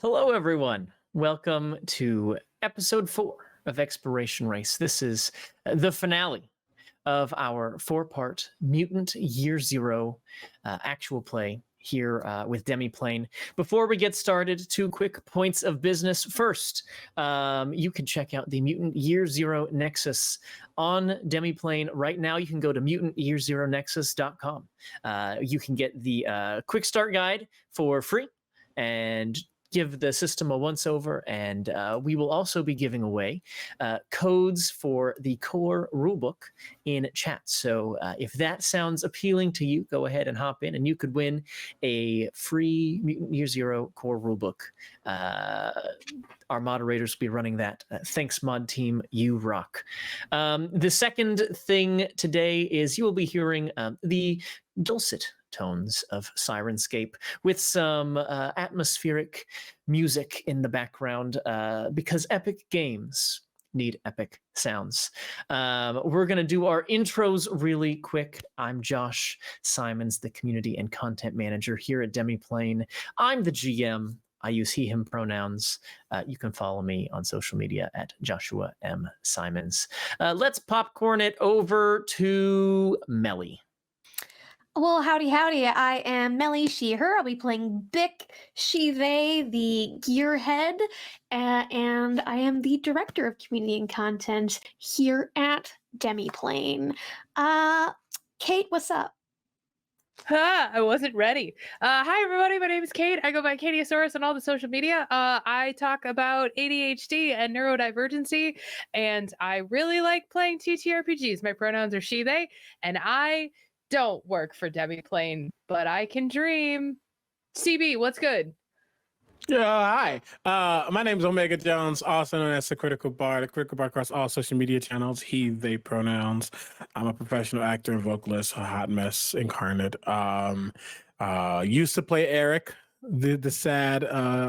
Hello, everyone. Welcome to episode 4 of Expiration Race. This is the finale of our 4-part Mutant Year Zero actual play here with Demiplane. Before we get started, 2 quick points of business. First, you can check out the Mutant Year Zero Nexus on Demiplane. Right now, you can go to mutantyearzeronexus.com. You can get the quick start guide for free and give the system a once-over, and we will also be giving away codes for the core rulebook in chat. So if that sounds appealing to you, go ahead and hop in, and you could win a free Mutant Year Zero core rulebook. Our moderators will be running that. Thanks, mod team, you rock. The second thing today is you will be hearing the dulcet tones of Sirenscape with some atmospheric music in the background because epic games need epic sounds. We're going to do our intros really quick. I'm Josh Simons, the community and content manager here at Demiplane. I'm the GM. I use he, him pronouns. You can follow me on social media at Joshua M. Simons. Let's popcorn it over to Mellie. Well, howdy. I am Mellie, she, her. I'll be playing Bick, she, they, the gearhead, and I am the director of community and content here at Demiplane. Kate, what's up? I wasn't ready. Hi, everybody. My name is Kate. I go by Catiesaurus on all the social media. I talk about ADHD and neurodivergency, and I really like playing TTRPGs. My pronouns are she, they, and I don't work for Demiplane, but I can dream. CB, what's good? Yeah, hi. My name is Omega Jones, also known as the Critical Bard. The Critical Bard across all social media channels, he, they pronouns. I'm a professional actor and vocalist, a hot mess incarnate. Used to play Eryk, the sad,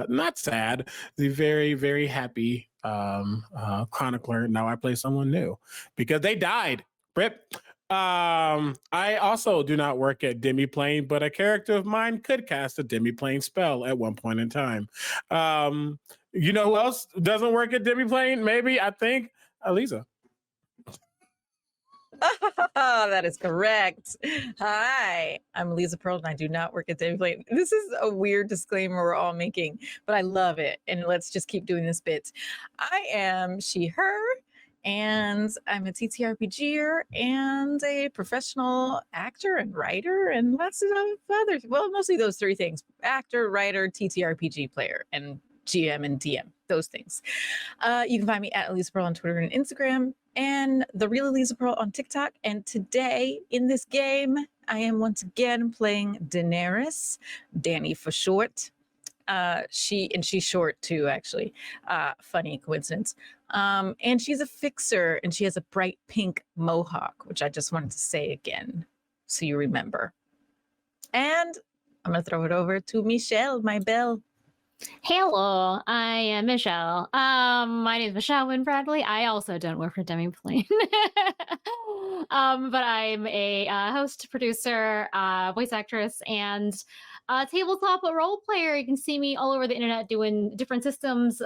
not sad, the very, very happy chronicler. Now I play someone new because they died. Rip. I also do not work at Demiplane, but a character of mine could cast a Demiplane spell at one point in time. You know who else doesn't work at Demiplane? Maybe, I think, Aliza. Oh, that is correct. Hi, I'm Aliza Pearl, and I do not work at Demiplane. This is a weird disclaimer we're all making, but I love it, and let's just keep doing this bit. I am she, her, and I'm a TTRPGer and a professional actor and writer and lots of other, well, mostly those 3 things: actor, writer, TTRPG player, and GM and DM, those things. You can find me at Aliza Pearl on Twitter and Instagram, and the real Aliza Pearl on TikTok. And today in this game, I am once again playing Danerys, Danny for short. She's short too, actually. Funny coincidence. And she's a fixer, and she has a bright pink mohawk, which I just wanted to say again so you remember. And I'm gonna throw it over to Michelle, my belle. Hello, I am Michelle. My name is Michelle Nguyen Bradley. I also don't work for Demiplane. But I'm a host, producer, voice actress, and tabletop role player. You can see me all over the internet doing different systems,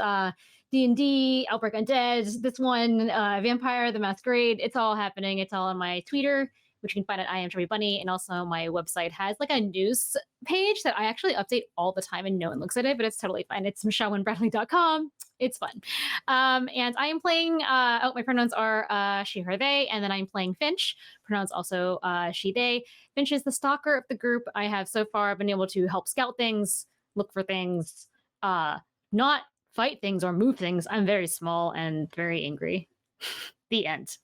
D&D, Outbreak Undead, this one, Vampire, The Masquerade. It's all happening. It's all on my Twitter, which you can find at I am Chubby Bunny, and also my website has like a news page that I actually update all the time and no one looks at it, but it's totally fine. It's michellewenbradley.com. It's fun. And I am playing, my pronouns are she, her, they, and then I'm playing Finch, pronouns also she, they. Finch is the stalker of the group. I have so far been able to help scout things, look for things, not fight things or move things. I'm very small and very angry. The end.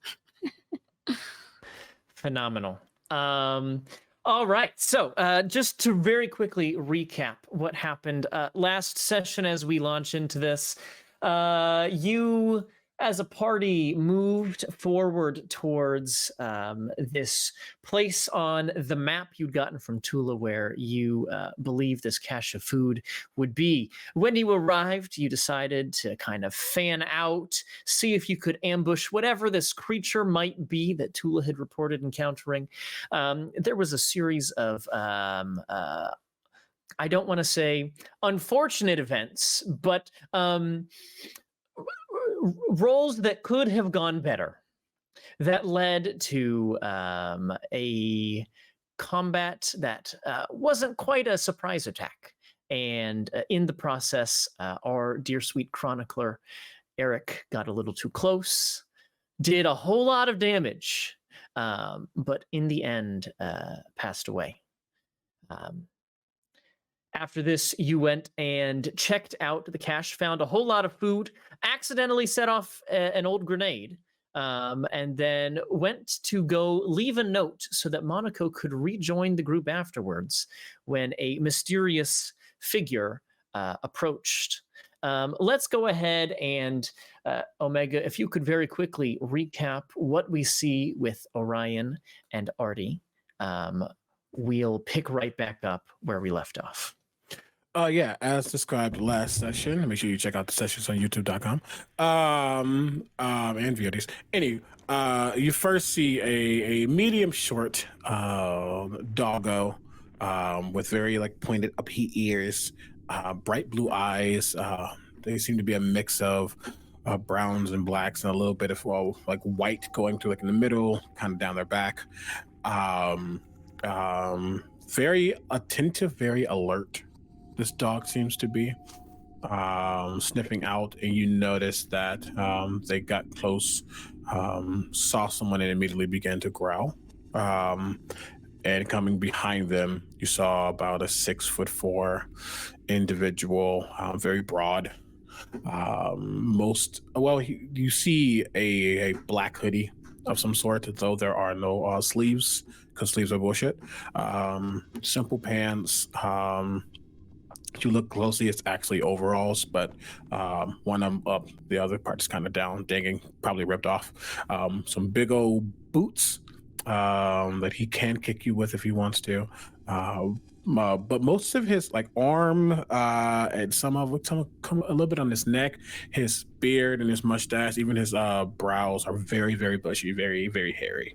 Phenomenal. All right. So just to very quickly recap what happened last session as we launch into this, you as a party moved forward towards this place on the map you'd gotten from Tula where you believed this cache of food would be. When you arrived, you decided to kind of fan out, see if you could ambush whatever this creature might be that Tula had reported encountering. There was a series of I don't want to say unfortunate events, but roles that could have gone better that led to a combat that wasn't quite a surprise attack. And in the process, our dear sweet chronicler, Eryk, got a little too close, did a whole lot of damage, but in the end, passed away. After this, you went and checked out the cache, found a whole lot of food, accidentally set off an old grenade, and then went to go leave a note so that Monaco could rejoin the group afterwards when a mysterious figure approached. Let's go ahead and, Omega, if you could very quickly recap what we see with Orion and Artie, we'll pick right back up where we left off. Yeah, as described last session. Make sure you check out the sessions on youtube.com and VODs. Anyway, you first see a medium short doggo with very like pointed up ears, bright blue eyes. They seem to be a mix of browns and blacks and a little bit of like white going through like in the middle, kind of down their back. Very attentive, very alert. This dog seems to be sniffing out, and you notice that they got close, saw someone, and immediately began to growl. And coming behind them, you saw about a 6'4" individual, very broad. You see a black hoodie of some sort, though there are no sleeves, because sleeves are bullshit. Simple pants. If you look closely, it's actually overalls, but one of them up, the other part is kind of down, dangling, probably ripped off. Some big old boots that he can kick you with if he wants to. But most of his like arm and some come a little bit on his neck, his beard and his mustache, even his brows are very, very bushy, very, very hairy.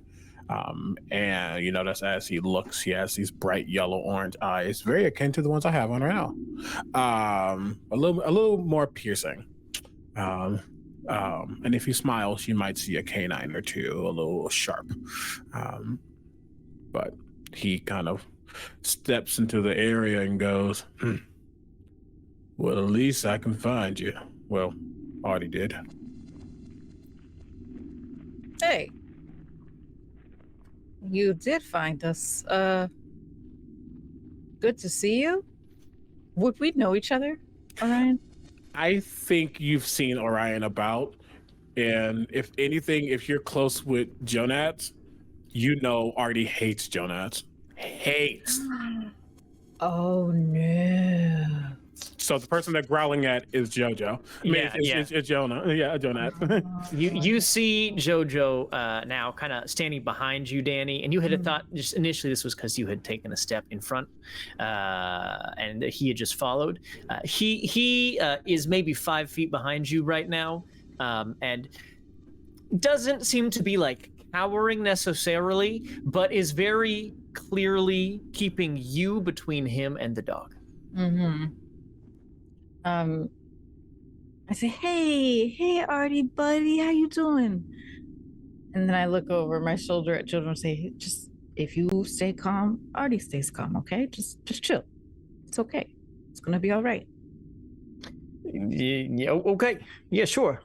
And you notice as he looks, he has these bright yellow orange eyes, very akin to the ones I have on right now. A little more piercing. And if he smiles, you might see a canine or two, a little sharp. But he kind of steps into the area and goes, well, at least I can find you. Well, Artie did. Hey. You did find us. Good to see you. Would we know each other, Orion? I think you've seen Orion about, and if anything, if you're close with Jonats, you know Artie hates Jonats. Hates. Oh no. So the person they're growling at is JoJo. It's Jonah. Yeah, Jonat. You see JoJo now kind of standing behind you, Danny, and you had thought just initially this was because you had taken a step in front, and he had just followed. He is maybe 5 feet behind you right now, and doesn't seem to be like cowering necessarily, but is very clearly keeping you between him and the dog. Mm-hmm. I say, hey, Artie, buddy, how you doing? And then I look over my shoulder at children and say, just if you stay calm, Artie stays calm, okay? Just chill. It's okay. It's gonna be all right. Yeah, okay. Yeah, sure.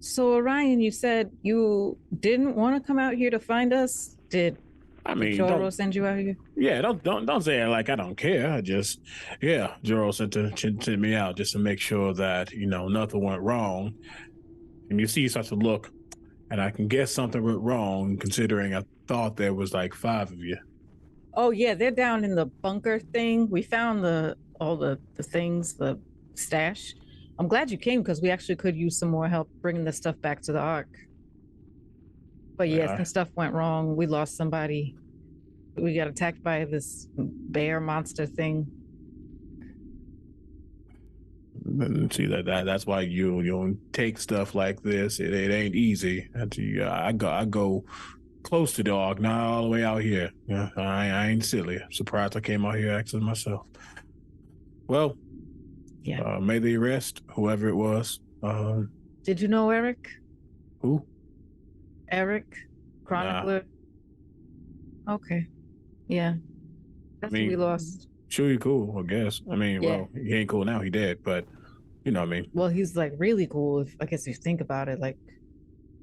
So Orion, you said you didn't want to come out here to find us. Did Joro send you out here? Yeah, don't say it like I don't care. I just, Joro sent me out just to make sure that nothing went wrong. And you see, you start to look, and I can guess something went wrong, considering I thought there was like 5 of you. Oh yeah, they're down in the bunker thing. We found all the things, the stash. I'm glad you came because we actually could use some more help bringing the stuff back to the Ark. But yeah, some stuff went wrong. We lost somebody. We got attacked by this bear monster thing. See that's why you don't take stuff like this. It ain't easy. I go close to dog, not all the way out here. Yeah, I ain't silly. Surprised I came out here actually myself. Well, Yeah. may they rest, whoever it was. Did you know Eryk? Who? Eryk, chronicler. Okay. Yeah. That's mean, what we lost. Sure, he cool, I guess. I mean, Yeah. well, he ain't cool now. He dead, but you know what I mean. Well, he's like really cool. If I guess if you think about it, like.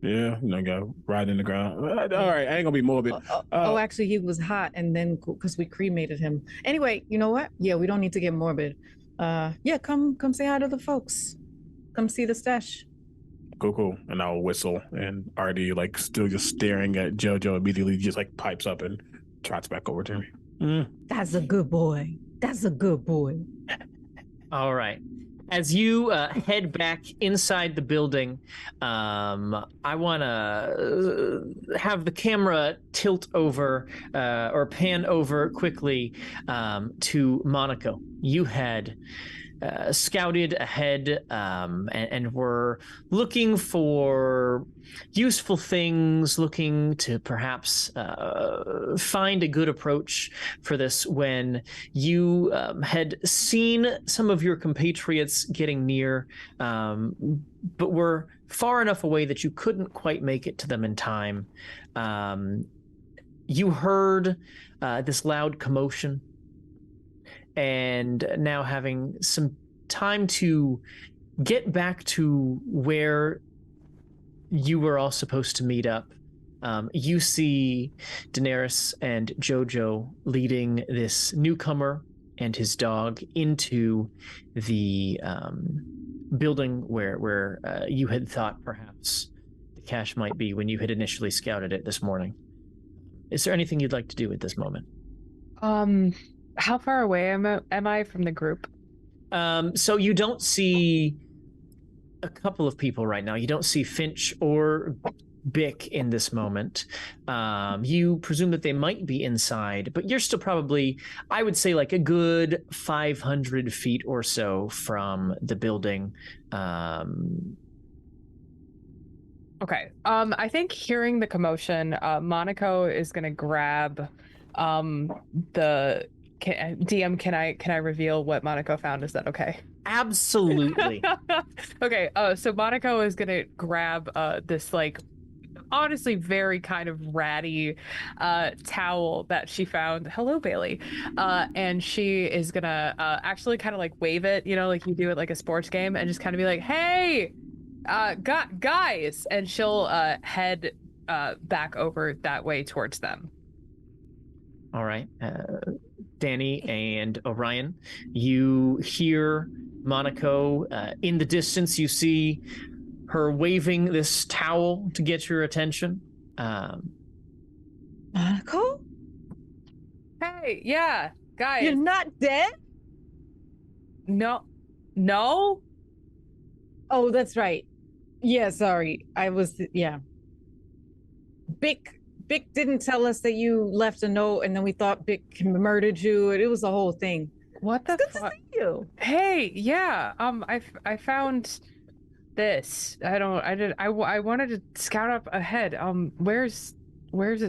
Yeah, you know, got right in the ground. All right, I ain't gonna be morbid. Actually, he was hot, and then because we cremated him. Anyway, you know what? Yeah, we don't need to get morbid. Yeah, come say hi to the folks. Come see the stash. Cool. And I'll whistle, and Artie, like, still just staring at JoJo, immediately just like pipes up and trots back over to me. That's a good boy. That's a good boy. All right. As you head back inside the building, I want to have the camera tilt over or pan over quickly to Monaco. You had scouted ahead and were looking for useful things, looking to perhaps find a good approach for this when you had seen some of your compatriots getting near, but were far enough away that you couldn't quite make it to them in time. You heard this loud commotion, and now having some time to get back to where you were all supposed to meet up, you see Danerys and JoJo leading this newcomer and his dog into the building where you had thought perhaps the cache might be when you had initially scouted it this morning. Is there anything you'd like to do at this moment? How far away am I from the group? So you don't see a couple of people right now. You don't see Finch or Bick in this moment. You presume that they might be inside, but you're still probably, I would say, like a good 500 feet or so from the building. Okay. I think hearing the commotion, Monaco is gonna grab the DM. Can I reveal what Monaco found? Is that okay? Absolutely. Okay. So Monaco is gonna grab this, like, honestly very kind of ratty towel that she found. Hello, Bailey. And she is gonna actually kind of like wave it, you know, like you do at like a sports game, and just kind of be like, "Hey, guys!" And she'll head back over that way towards them. All right. Danny and Orion, you hear Monaco in the distance. You see her waving this towel to get your attention. Monaco? Hey, yeah, guys. You're not dead? No. Oh, that's right. Yeah, sorry. Yeah. Bick didn't tell us that you left a note, and then we thought Bick murdered you, and it was the whole thing. What the It's good fuck? to see you. Hey, yeah. I found this. I wanted to scout up ahead. Where's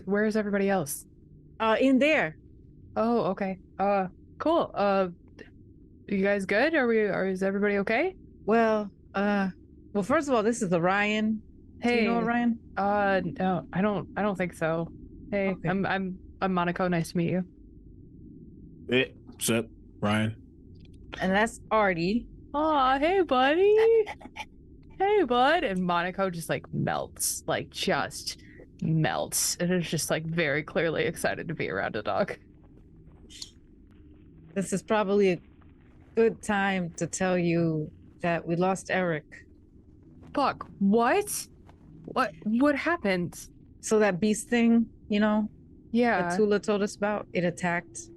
everybody else? In there. Oh, okay. Cool. You guys good? Is everybody okay? Well, first of all, this is Orion. Hey. Do you know Orion? No, I don't think so. Hey, Okay. I'm Monaco. Nice to meet you. Hey, what's up, Ryan? And that's Artie. Aw, hey, buddy. Hey, bud. And Monaco just like melts, and is just like very clearly excited to be around a dog. This is probably a good time to tell you that we lost Eryk. Fuck, what? What happened? So that beast thing, you know, Yeah. that Tula told us about, it attacked.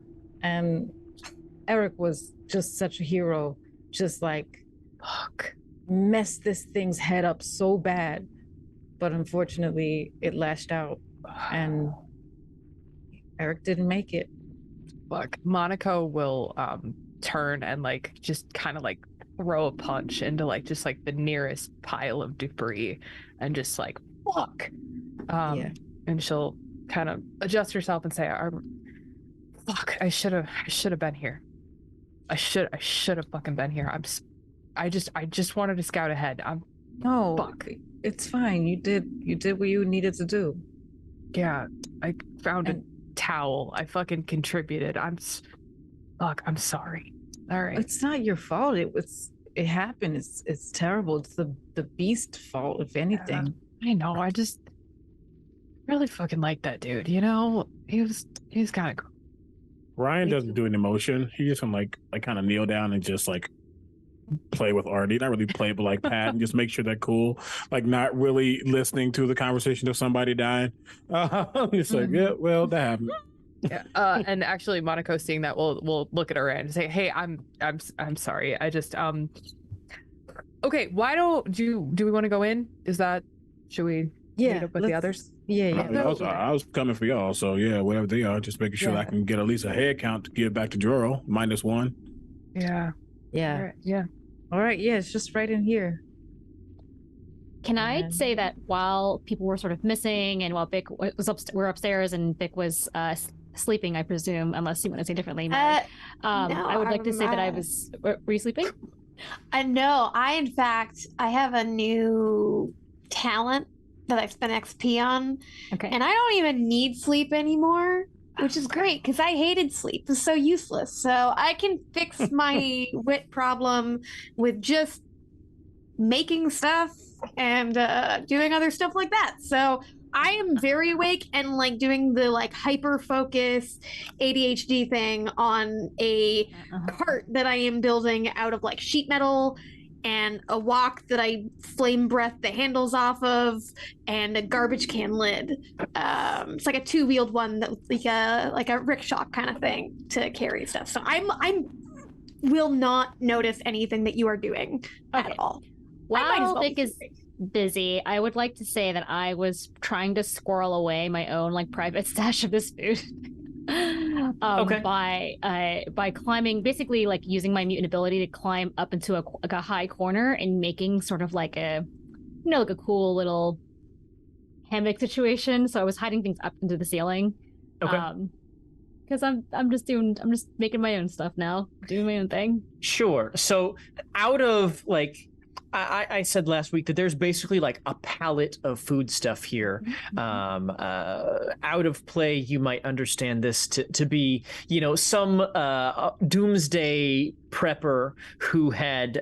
And Eryk was just such a hero, just like, Fuck. messed this thing's head up so bad. But unfortunately, it lashed out, and Eryk didn't make it. Fuck. Monaco will turn and like just kind of like throw a punch into like just like the nearest pile of debris and just like fuck. Yeah. and she'll kind of adjust herself and say, "Fuck, I should have been here. I should have fucking been here. I just wanted to scout ahead. No, Fuck. it's fine. You did what you needed to do. Yeah, I found a towel. I fucking contributed. Fuck, I'm sorry. All right. It's not your fault. It happened. It's terrible. It's the beast fault, if anything. I know. I just really fucking like that dude. You know, he was kind of. Ryan doesn't do an emotion. He just like kind of kneel down and just like play with Artie. Not really play, but like pat and just make sure they're cool. Like not really listening to the conversation of somebody dying. Just like, yeah, well, that happened. Yeah. And actually, Monaco seeing that will look at her and say, "Hey, I'm sorry. I just Okay, why do we want to go in? Should we meet up with the others? Yeah. I was coming for y'all, so yeah, whatever they are, just making sure I can get at least a head count to get back to Joro, -1. Yeah. Yeah. All right, yeah. All right, yeah, it's just right in here. Can I say that while people were sort of missing and while Bick were upstairs and Bick was sleeping, I presume, unless you want to say differently, Mellie, no, I would like to say that I was... Were you sleeping? No, in fact, I have a new talent that I spent XP on. Okay. And I don't even need sleep anymore, which is great because I hated sleep. It's so useless. So I can fix my wit problem with just making stuff and doing other stuff like that. So I am very awake and like doing the like hyper focus ADHD thing on a cart that I am building out of like sheet metal and a wok that I flame breath the handles off of and a garbage can lid. It's like a 2-wheeled one that like a rickshaw kind of thing to carry stuff. So I will not notice anything that you are doing at all. While Vic is busy, I would like to say that I was trying to squirrel away my own like private stash of this food. By climbing, basically like using my mutant ability to climb up into a high corner and making sort of like a cool little hammock situation. So I was hiding things up into the ceiling. Okay. Because I'm just making my own stuff now, doing my own thing. Sure. So out of like, I said last week that there's basically like a palette of food stuff here. Out of play, you might understand this to be, some doomsday prepper who had,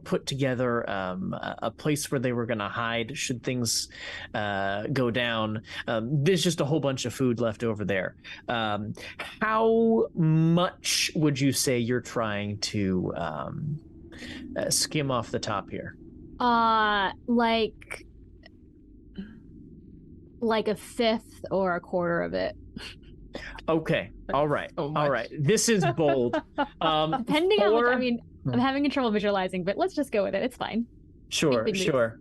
put together a place where they were going to hide should things go down. There's just a whole bunch of food left over there. How much would you say you're trying to skim off the top here? Like a fifth or a quarter of it. Okay. All right. All right. This is bold. Depending on which, I'm having trouble visualizing, but let's just go with it. It's fine. Sure. Sure.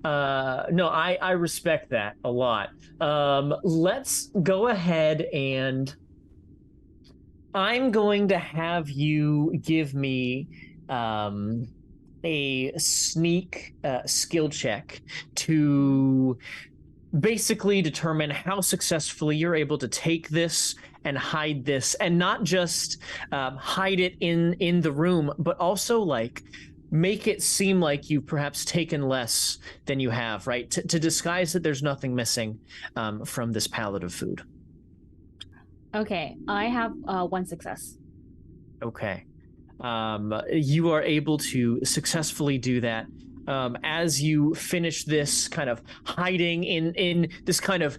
No, I respect that a lot. Let's go ahead and I'm going to have you give me a sneak skill check to basically determine how successfully you're able to take this and hide this, and not just hide it in the room, but also like make it seem like you've perhaps taken less than you have, right? To disguise that there's nothing missing from this palette of food. Okay, I have 1 success. Okay. You are able to successfully do that. As you finish this kind of hiding in this kind of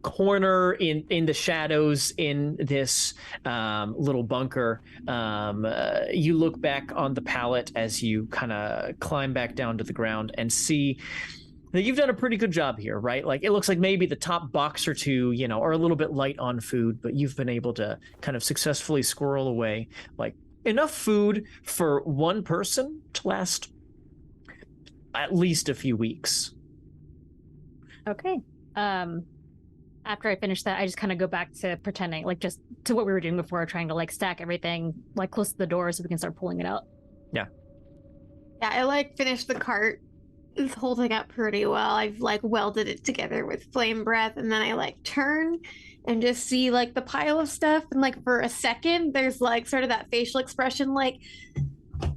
corner in the shadows in this little bunker, you look back on the pallet as you kind of climb back down to the ground and see that you've done a pretty good job here, right? Like it looks like maybe the top box or two, are a little bit light on food, but you've been able to kind of successfully squirrel away like enough food for one person to last at least a few weeks. Okay. After I finish that, I just kind of go back to pretending, like just to what we were doing before, trying to like stack everything like close to the door so we can start pulling it out. Yeah. Yeah, I like finish the cart is holding up pretty well. I've like welded it together with flame breath, and then I like turn and just see like the pile of stuff, and like for a second there's like sort of that facial expression like,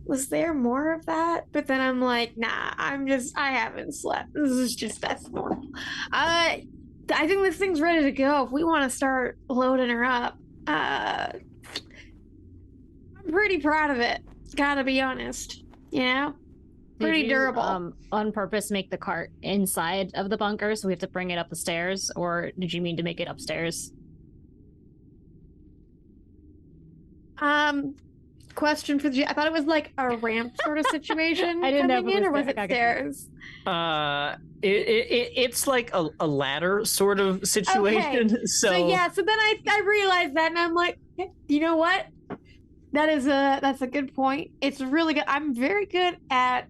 was there more of that? But then I'm like, nah, I haven't slept. That's normal. I think this thing's ready to go. If we want to start loading her up, I'm pretty proud of it. Gotta be honest. You know? Pretty Did you, durable. On purpose make the cart inside of the bunker so we have to bring it up the stairs, or did you mean to make it upstairs? Question for the I thought it was like a ramp sort of situation. I didn't know coming if it in, was or was it I stairs? It's like a ladder sort of situation. Okay. So So then I realized that, and I'm like, you know what? That's a good point. It's really good. I'm very good at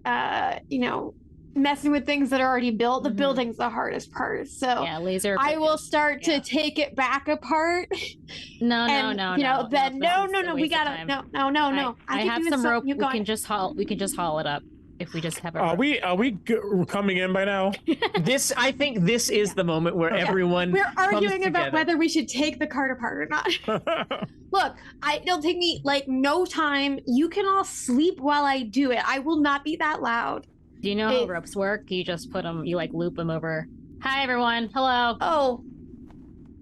messing with things that are already built. The Mhm. building's the hardest part. So Yeah, laser. I will start Yeah. to take it back apart. No. Then this is a we waste of gotta time. no. I can have do some this, rope. you We got can it. just haul it up if we just have a. Are rope. we coming in by now? I think this is the moment where Yeah. everyone We're comes arguing about together. whether we should take the cart apart or not. Look, it'll take me like no time. You can all sleep while I do it. I will not be that loud. Do you know how ropes work? You just put them. You like loop them over. Hi everyone. Hello. Oh,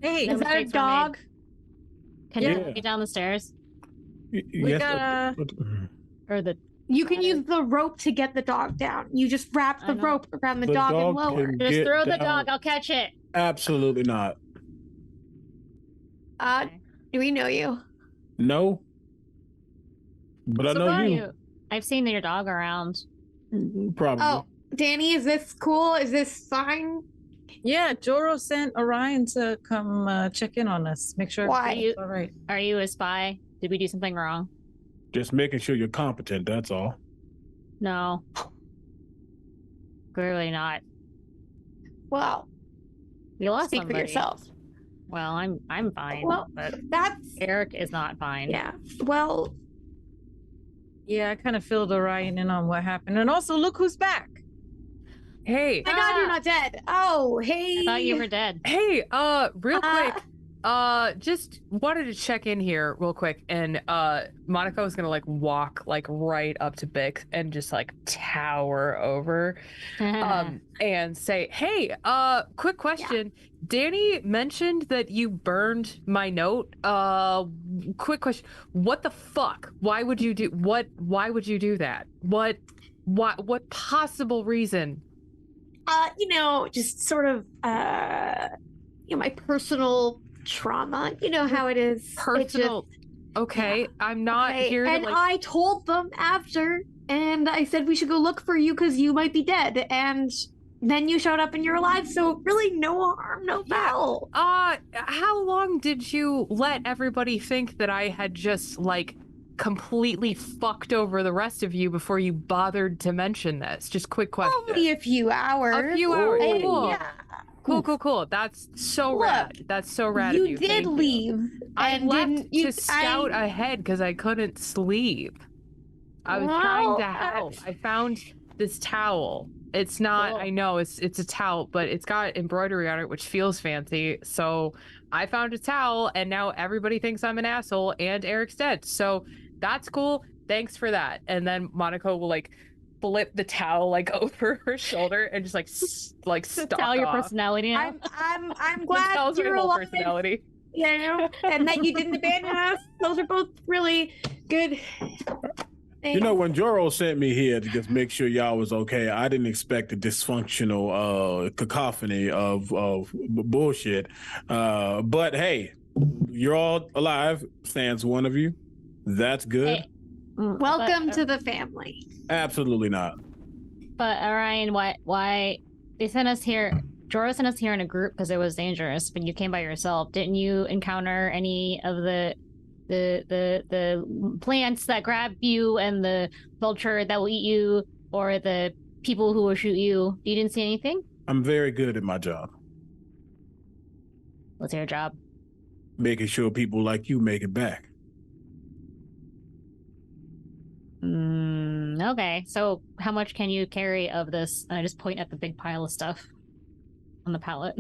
Hey, No is that a mistakes were made. dog? Can Yeah. you get down the stairs we gotta. or the? You can Got it. use the rope to get the dog down. You just wrap I the know. rope around the The dog dog and lower. can- Just Get throw the down. dog. I'll catch it. Absolutely not. Okay. Do we know you? No. But I So know far, you. I've seen your dog around. Probably. Oh, Danny, is this cool? Is this fine? Yeah, Joro sent Orion to come check in on us. Make sure Why? everything's all right. Are you a spy? Did we do something wrong? Just making sure you're competent, that's all. No. Clearly not. Well, You lost speak somebody. for yourself. Well, I'm fine. Well, but that's Eryk is not fine. yeah. Well, Yeah, I kind of filled Orion in on what happened. And also, look who's back. Hey, my God, you're not dead. Oh, hey. I thought you were dead. hey, real Uh, quick, just wanted to check in here real quick, and Monaco is gonna like walk like right up to Bix and just like tower over, and say, hey, quick question. Danny mentioned that you burned my note. Quick question. What the fuck? Why would you do that? What possible reason? Just sort of my personal trauma. You know how it is. It Personal. Okay, yeah. I'm not Okay, here to and like. I told them after, and I said we should go look for you because you might be dead. And then you showed up and you're alive. So really, no harm, no foul. How long did you let everybody think that I had just like completely fucked over the rest of you before you bothered to mention this? Just quick question. Only a few hours. A few hours. And, Cool. yeah. Cool. That's so Look, rad. That's so rad You of you. did Thank you. leave. I and left didn't you to scout ahead because I couldn't sleep. I was trying Well, to help. I found this towel. It's not. Cool. I know it's a towel, but it's got embroidery on it, which feels fancy. So I found a towel, and now everybody thinks I'm an asshole, and Eric's dead. So that's cool. Thanks for that. And then Monaco will like flip the towel like over her shoulder and just like stalk Tell your off. I'm personality now. I'm That glad tells my you're whole alive. personality. And that you didn't abandon us. Those are both really good things. You know, when Joro sent me here to just make sure y'all was okay, I didn't expect a dysfunctional cacophony of bullshit. But hey, you're all alive. Sans one of you. That's good. Hey, Welcome to the family. Absolutely not. But Orion, why they sent us here? Joro sent us here in a group because it was dangerous, but you came by yourself. Didn't you encounter any of the plants that grab you and the vulture that will eat you, or the people who will shoot you? You didn't see anything? I'm very good at my job. What's your job? Making sure people like you make it back. Okay, so how much can you carry of this? And I just point at the big pile of stuff on the pallet.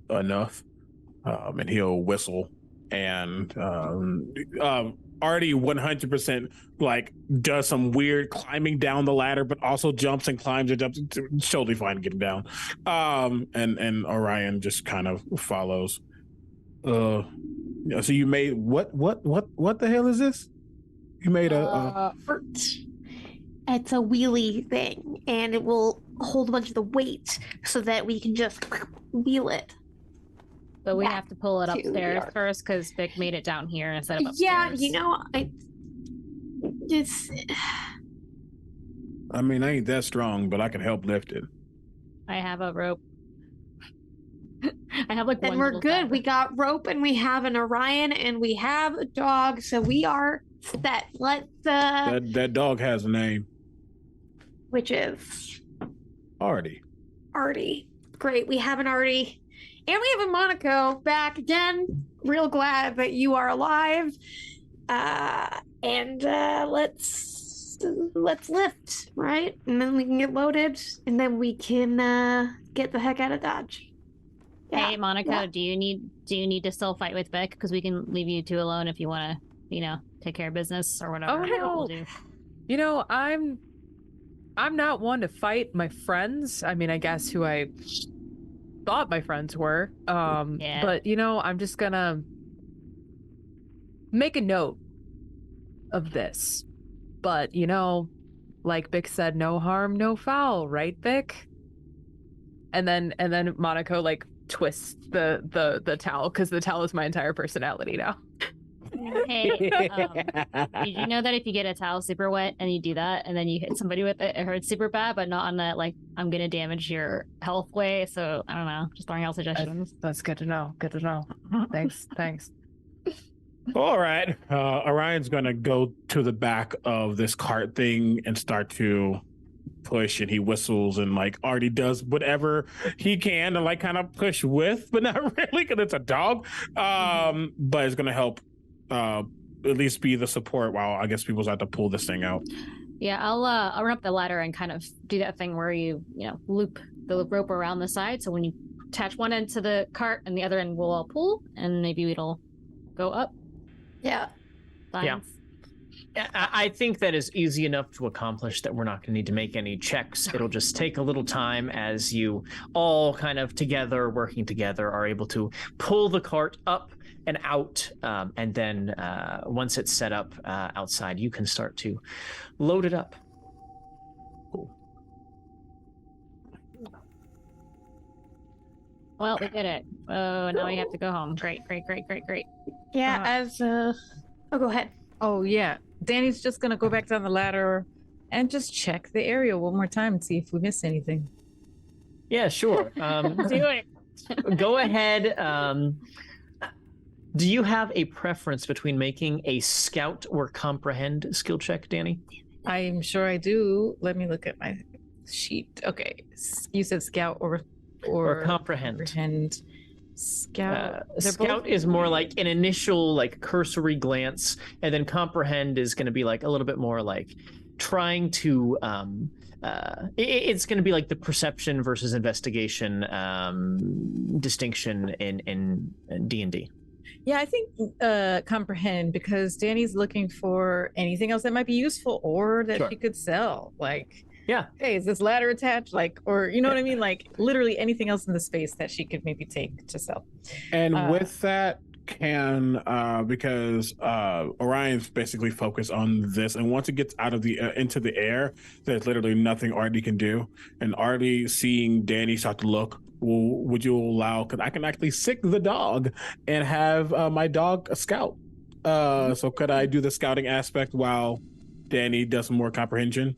Enough. And he'll whistle and already 100% like does some weird climbing down the ladder, but also jumps and climbs and jumps. Totally fine getting down. And Orion just kind of follows. So you made what the hell is this? You made a Vert. It's a wheelie thing, and it will hold a bunch of the weight so that we can just wheel it. But we back have to pull it to the upstairs yard. first because Vic made it down here instead of upstairs. Yeah, I mean, I ain't that strong, but I can help lift it. I have a rope. I have like then one we're little good. fabric. We got rope, and we have an Orion, and we have a dog, so we are set. Let's That dog has a name. which is Artie. Artie. Great, we have an Artie. And we have a Monaco back again. Real glad that you are alive. And let's lift, right? And then we can get loaded, and then we can get the heck out of Dodge. Hey, Monaco, yeah. do you need to still fight with Vic? Because we can leave you two alone if you want to, take care of business or whatever. Oh, no. We'll do. I'm not one to fight my friends. I mean, I guess who I thought my friends were. Yeah. But I'm just gonna make a note of this. But like Vic said, no harm, no foul, right, Vic? And then Monaco like twists the towel because the towel is my entire personality now. Hey, did you know that if you get a towel super wet and you do that and then you hit somebody with it, it hurts super bad, but not on that like I'm gonna damage your health way? So I don't know, just throwing out suggestions. That's good to know. Good to know. Thanks. All right. Orion's gonna go to the back of this cart thing and start to push, and he whistles and like already does whatever he can to like kind of push with, but not really because it's a dog. But it's gonna help at least be the support while I guess people start to pull this thing out. Yeah, I'll run up the ladder and kind of do that thing where you loop the rope around the side, so when you attach one end to the cart and the other end will all pull, and maybe it'll go up. Yeah. Science. I think that is easy enough to accomplish that we're not going to need to make any checks. It'll just take a little time as you all kind of together, working together, are able to pull the cart up and out. And then once it's set up outside, you can start to load it up. Cool. Well, we did it. Oh, now we have to go home. Great. Yeah, go ahead. Oh, yeah. Danny's just going to go back down the ladder and just check the area one more time and see if we missed anything. Yeah, sure. Do it. Go ahead. Do you have a preference between making a scout or comprehend skill check, Danny? I'm sure I do. Let me look at my sheet. Okay. You said scout or comprehend. Comprehend. Scout. Scout is more like an initial like cursory glance, and then comprehend is going to be like a little bit more like trying to it's going to be like the perception versus investigation distinction in D&D. Yeah, I think comprehend, because Danny's looking for anything else that might be useful or that Sure. she could sell. Like, Yeah. hey, is this ladder attached? Like, or you know what I mean? Like, literally anything else in the space that she could maybe take to sell. And with that, because Orion's basically focused on this, and once it gets out of the into the air, there's literally nothing Artie can do. And Artie, seeing Danny start to look, would you allow? Because I can actually sick the dog and have my dog a scout. So could I do the scouting aspect while Danny does some more comprehension?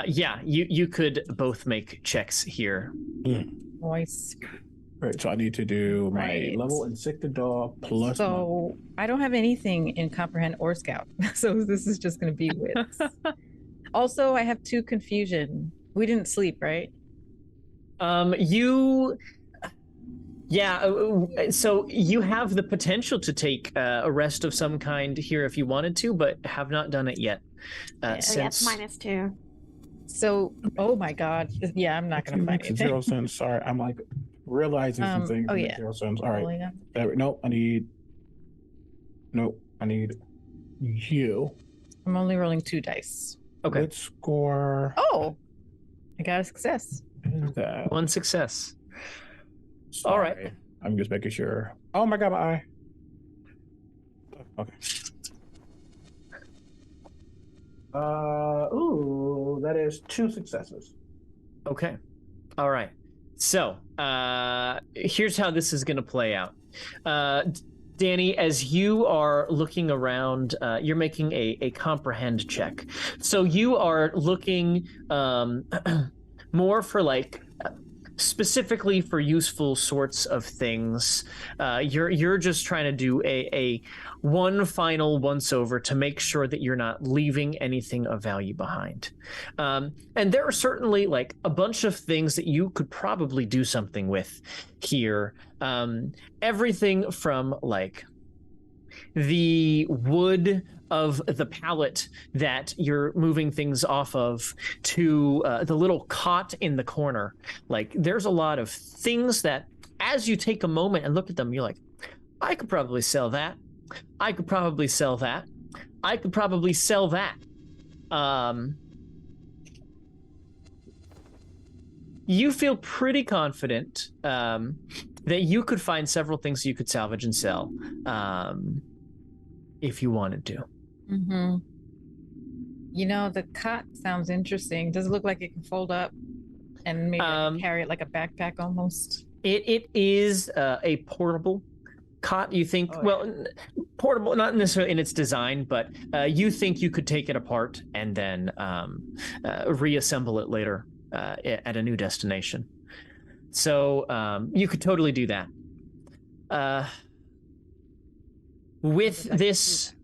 Yeah, you could both make checks here. Nice. All right, so I need to do my Right. level and sick the dog plus. So I don't have anything in comprehend or scout. So this is just going to be wits. Also, I have 2 confusion. We didn't sleep, right? Yeah, so you have the potential to take a rest of some kind here if you wanted to, but have not done it yet. Yeah, it's Since -2. So, oh my God. Yeah, I'm not going to find Makes zero anything. sense. Sorry, I'm like realizing some things. Oh, that make yeah. zero sense. All right. Rolling up. Nope. I need you. I'm only rolling 2 dice. okay, Let's score. Oh, I got a success. That. one success. Sorry. All right. I'm just making sure. Oh my God, my eye. Okay. Ooh, that is 2 successes. Okay. All right. So here's how this is going to play out. Danny, as you are looking around, you're making a comprehend check. So you are looking more for like specifically for useful sorts of things. You're just trying to do a one final once over to make sure that you're not leaving anything of value behind. And there are certainly like a bunch of things that you could probably do something with here. Everything from like the wood of the pallet that you're moving things off of to the little cot in the corner. Like there's a lot of things that as you take a moment and look at them, you're like, I could probably sell that. I could probably sell that. I could probably sell that. You feel pretty confident that you could find several things you could salvage and sell if you wanted to. Mm-hmm. You know, the cot sounds interesting. Does it look like it can fold up and maybe I can carry it like a backpack almost? It is a portable cot. You think, portable, not necessarily in its design, but you think you could take it apart and then reassemble it later at a new destination. So you could totally do that. With this,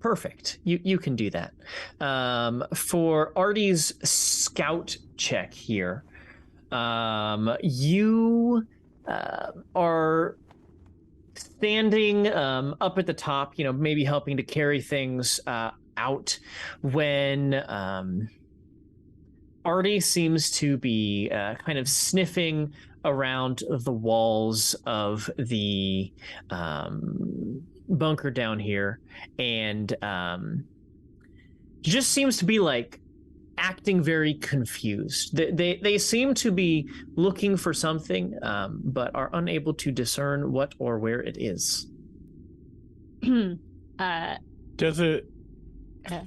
perfect. You can do that. For Artie's scout check here, you are standing up at the top, maybe helping to carry things out when Artie seems to be kind of sniffing around the walls of the bunker down here, and just seems to be like acting very confused. They seem to be looking for something, but are unable to discern what or where it is. Does it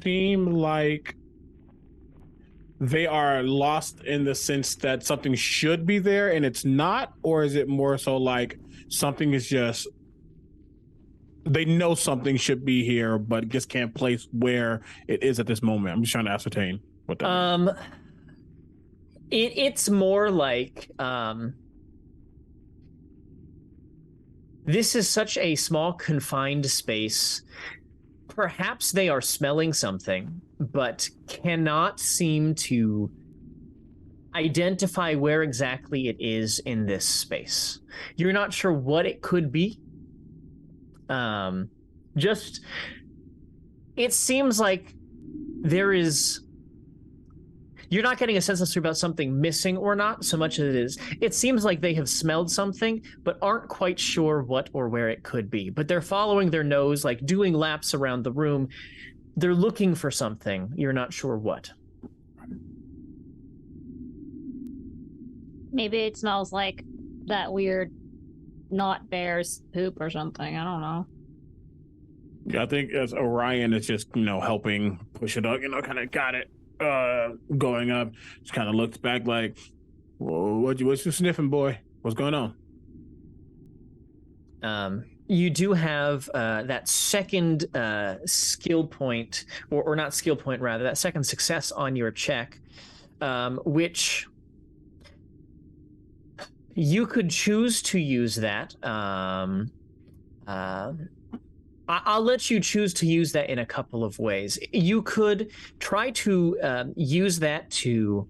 seem like they are lost in the sense that something should be there and it's not? Or is it more so like something is just, they know something should be here, but just can't place where it is at this moment? I'm just trying to ascertain what that means. It's more like this is such a small confined space. Perhaps they are smelling something, but cannot seem to identify where exactly it is in this space. You're not sure what it could be. Just, it seems like there is, you're not getting a sense as to about something missing or not so much as it seems like they have smelled something, but aren't quite sure what or where it could be. But they're following their nose, like doing laps around the room. They're looking for something. You're not sure what. Maybe it smells like that weird not bear's poop or something. I don't know. Yeah, I think as Orion is just, helping push it up, kind of got it going up. Just kind of looks back like, whoa, what you sniffing, boy? What's going on? You do have that second skill point, or not skill point, rather, that second success on your check, which you could choose to use that. I'll let you choose to use that in a couple of ways. You could try to use that to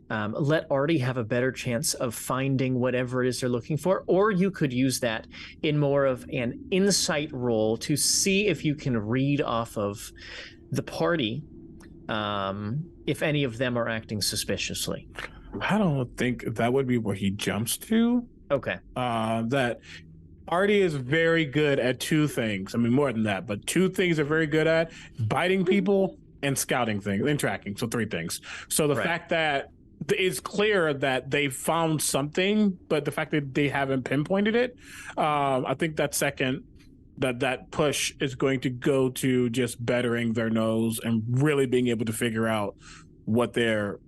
let Artie have a better chance of finding whatever it is they're looking for, or you could use that in more of an insight roll to see if you can read off of the party if any of them are acting suspiciously. I don't think that would be where he jumps to. Okay. That Artie is very good at two things. I mean, more than that, but two things are very good at: biting people and scouting things and tracking. So 3 things. So the fact that it's clear that they found something, but the fact that they haven't pinpointed it, I think that second, that push is going to go to just bettering their nose and really being able to figure out what they're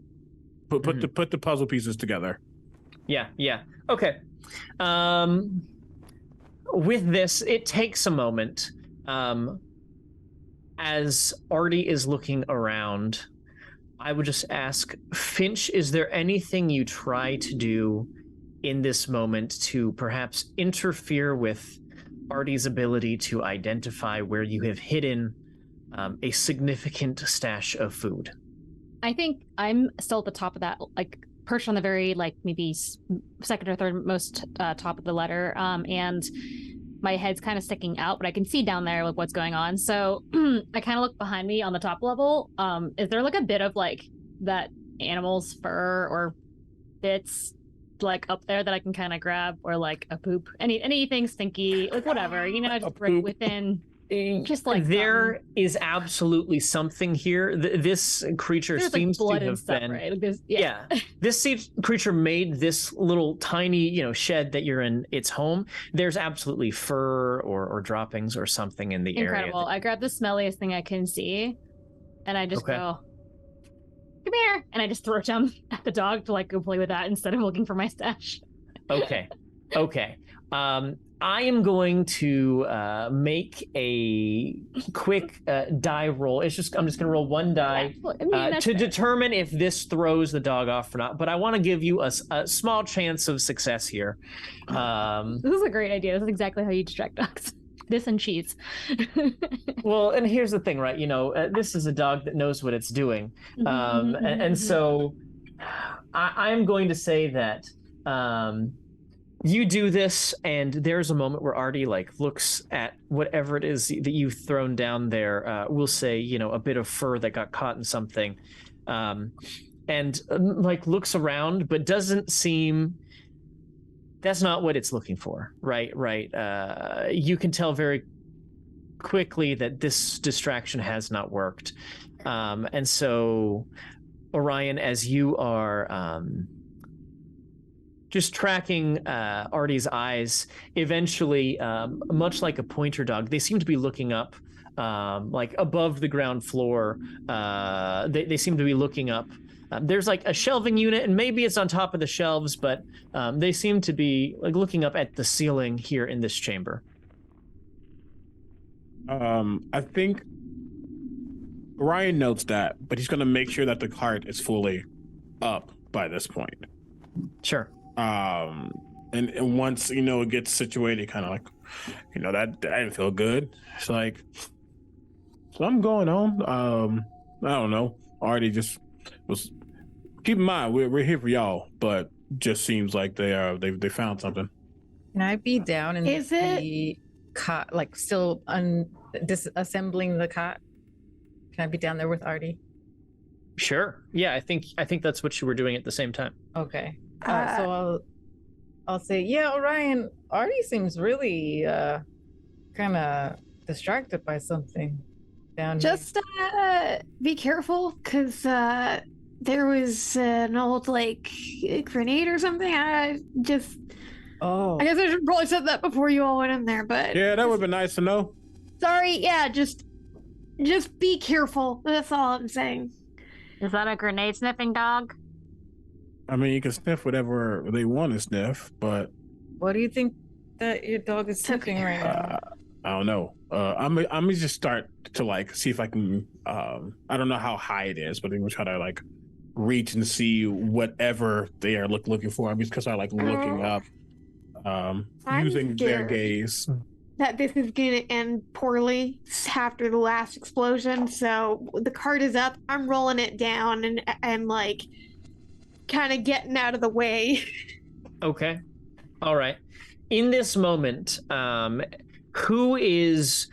put the puzzle pieces together. Yeah. Okay. With this, it takes a moment as Artie is looking around. I would just ask, Finch, is there anything you try to do in this moment to perhaps interfere with Artie's ability to identify where you have hidden a significant stash of food? I think I'm still at the top of that, like perched on the very, like maybe second or third most top of the ladder, and my head's kind of sticking out, but I can see down there like what's going on. So I kind of look behind me on the top level. Is there like a bit of like that animal's fur or bits like up there that I can kind of grab, or like a poop, anything stinky, like whatever, just right within. Just like there is absolutely something here. This creature seems to have been right? Like this creature made this little tiny shed that you're in its home. There's absolutely fur or droppings or something in the area. Incredible. I grab the smelliest thing I can see, and I just go, "Come here!" And I just throw them at the dog to like go play with that instead of looking for my stash. Okay. I am going to make a quick die roll. I'm just going to roll one die to determine if this throws the dog off or not. But I want to give you a small chance of success here. This is a great idea. This is exactly how you distract dogs. This and cheese. Well, and here's the thing, right? This is a dog that knows what it's doing. And so I'm going to say that you do this, and there's a moment where Artie looks at whatever it is that you've thrown down there. We'll say, a bit of fur that got caught in something, and looks around, but doesn't seem. That's not what it's looking for, right? You can tell very quickly that this distraction has not worked, and so Orion, as you are. Just tracking Artie's eyes, eventually, much like a pointer dog, they seem to be looking up, above the ground floor. They seem to be looking up. There's a shelving unit, and maybe it's on top of the shelves, but they seem to be looking up at the ceiling here in this chamber. I think Ryan notes that, but he's going to make sure that the cart is fully up by this point. Sure. And once it gets situated, kind of that didn't feel good. It's something going on. I don't know. Already just was. Keep in mind, we're here for y'all, but just seems like they found something. Can I be down in the cot, still disassembling the cot? Can I be down there with Artie? Sure. Yeah, I think that's what you were doing at the same time. Okay. So I'll say, yeah, Orion, Artie seems really kind of distracted by something down here. Just be careful, because there was an old grenade or something. I guess I should probably said that before you all went in there, but yeah, that would have been nice to know. Sorry, yeah, just be careful. That's all I'm saying. Is that a grenade sniffing dog? I mean, you can sniff whatever they want to sniff, but what do you think that your dog is sniffing right now? I don't know. I'm gonna just start to see if I can. I don't know how high it is, but I'm gonna try to reach and see whatever they are looking for. I'm just gonna start looking up, using their gaze. That this is gonna end poorly after the last explosion. So the cart is up. I'm rolling it down and kind of getting out of the way. Okay. All right. In this moment, who is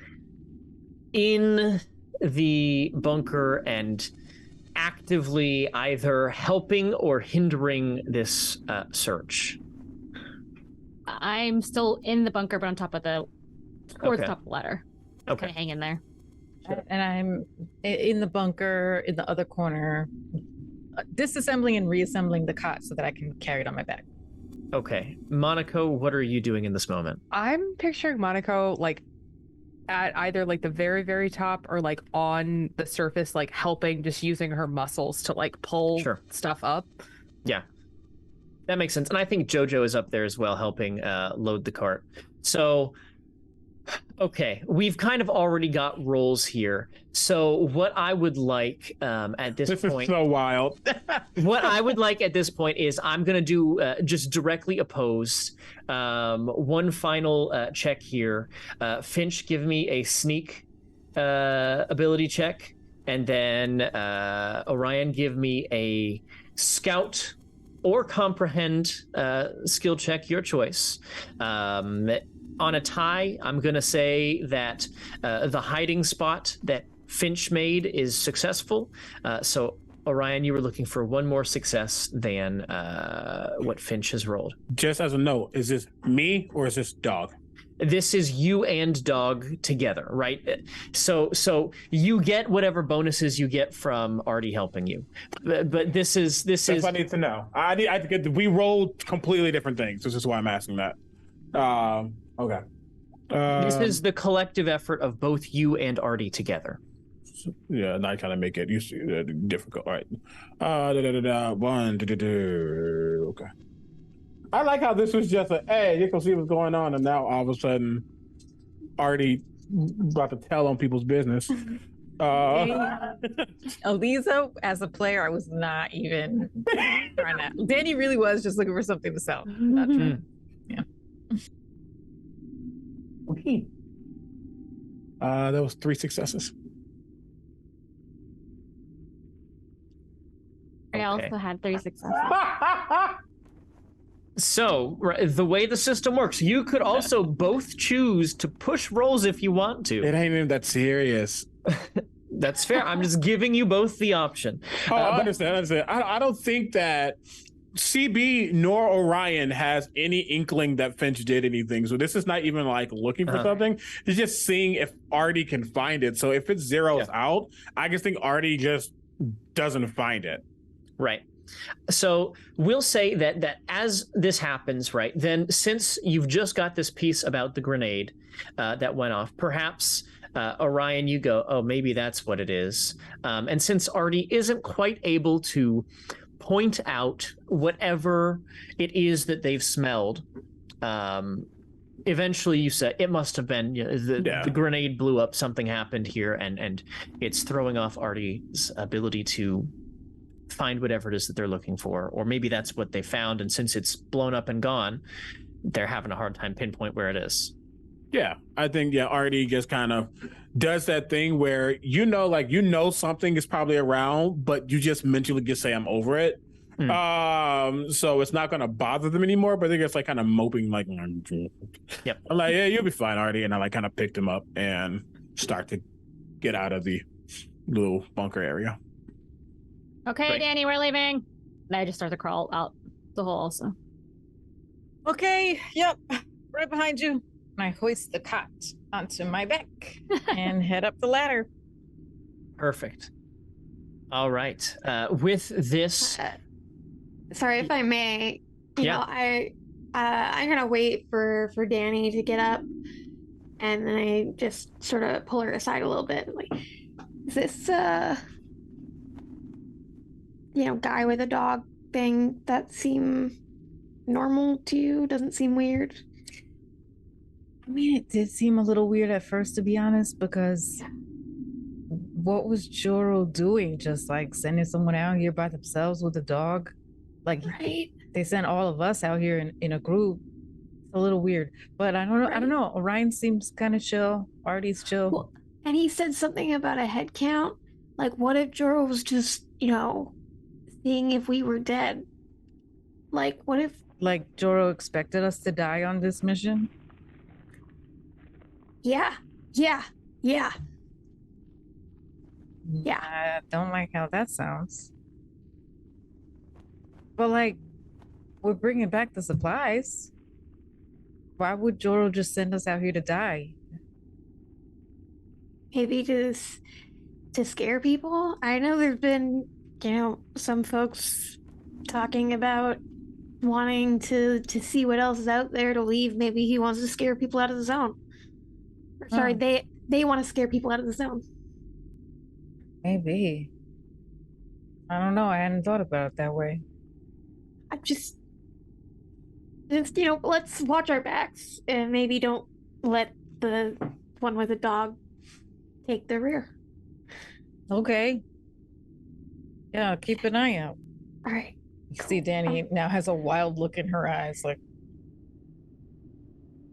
in the bunker and actively either helping or hindering this search? I'm still in the bunker, but on top of towards Okay. the top of the ladder. Okay. Kind of hanging there. And I'm in the bunker in the other corner, disassembling and reassembling the cot so that I can carry it on my back. Okay. Monaco, what are you doing in this moment? I'm picturing Monaco like at either like the very, very top or like on the surface, like helping, just using her muscles to like pull stuff up. Yeah. That makes sense. And I think Jojo is up there as well, helping load the cart. So, okay, we've kind of already got roles here. So what I would like at this point... This is so wild. What I would like at this point is I'm going to do just directly opposed. One final check here. Finch, give me a sneak ability check. And then Orion, give me a scout or comprehend skill check, your choice. On a tie, I'm going to say that the hiding spot that Finch made is successful. So, Orion, you were looking for one more success than what Finch has rolled. Just as a note, is this me or is this dog? This is you and dog together, right? So you get whatever bonuses you get from already helping you, but this is That's what I need to know. We rolled completely different things. This is why I'm asking that. Okay. This is the collective effort of both you and Artie together. Yeah, and I kind of make it difficult, right? Okay. I like how this was just hey, you can see what's going on, and now all of a sudden, Artie about to tell on people's business. Aliza, as a player, I was not even trying to. Danny really was just looking for something to sell. Not true. Yeah. Okay. That was 3 successes. I also had 3 successes. So, the way the system works, you could also both choose to push rolls if you want to. It ain't even that serious. That's fair. I'm just giving you both the option. I understand. I don't think that CB nor Orion has any inkling that Finch did anything. So this is not even like looking for something. It's just seeing if Artie can find it. So if it zeroes out, I just think Artie just doesn't find it. Right. So we'll say that as this happens, right, then since you've just got this piece about the grenade that went off, perhaps Orion, you go, oh, maybe that's what it is. And since Artie isn't quite able to point out whatever it is that they've smelled, eventually you say it must have been the grenade blew up, something happened here, and it's throwing off Artie's ability to find whatever it is that they're looking for. Or maybe that's what they found, and since it's blown up and gone, they're having a hard time pinpoint where it is. Yeah, I think Artie just kind of does that thing where something is probably around, but you just mentally just say I'm over it. So it's not going to bother them anymore, but they're just like kind of moping, like, yep. I'm like, yeah, you'll be fine, Artie. And I like kind of picked him up and start to get out of the little bunker area. Okay, Great. Danny, we're leaving. And I just start to crawl out the hole also. Okay, yep, right behind you. I hoist the cot onto my back and head up the ladder. Perfect. All right. With this... Sorry if I may. You know, I'm gonna wait for Danny to get up, and then I just sort of pull her aside a little bit. Like, is this guy with a dog thing that seem normal to you? Doesn't seem weird? I mean, it did seem a little weird at first, to be honest, because what was Joro doing? Just like sending someone out here by themselves with a dog? Like, right? They sent all of us out here in a group. It's a little weird, but I don't know. Right. I don't know. Orion seems kind of chill. Artie's chill. Well, and he said something about a head count. Like, what if Joro was just, seeing if we were dead? Like, what if? Like Joro expected us to die on this mission? Yeah. Yeah. Yeah. Yeah. I don't like how that sounds. But like, we're bringing back the supplies. Why would Joro just send us out here to die? Maybe to scare people. I know there's been, some folks talking about wanting to see what else is out there to leave. Maybe he wants to scare people out of the zone. Or, sorry, they want to scare people out of the zone. Maybe. I don't know. I hadn't thought about it that way. I just let's watch our backs and maybe don't let the one with the dog take the rear. Okay. Yeah, keep an eye out. All right. You see, Danny now has a wild look in her eyes, like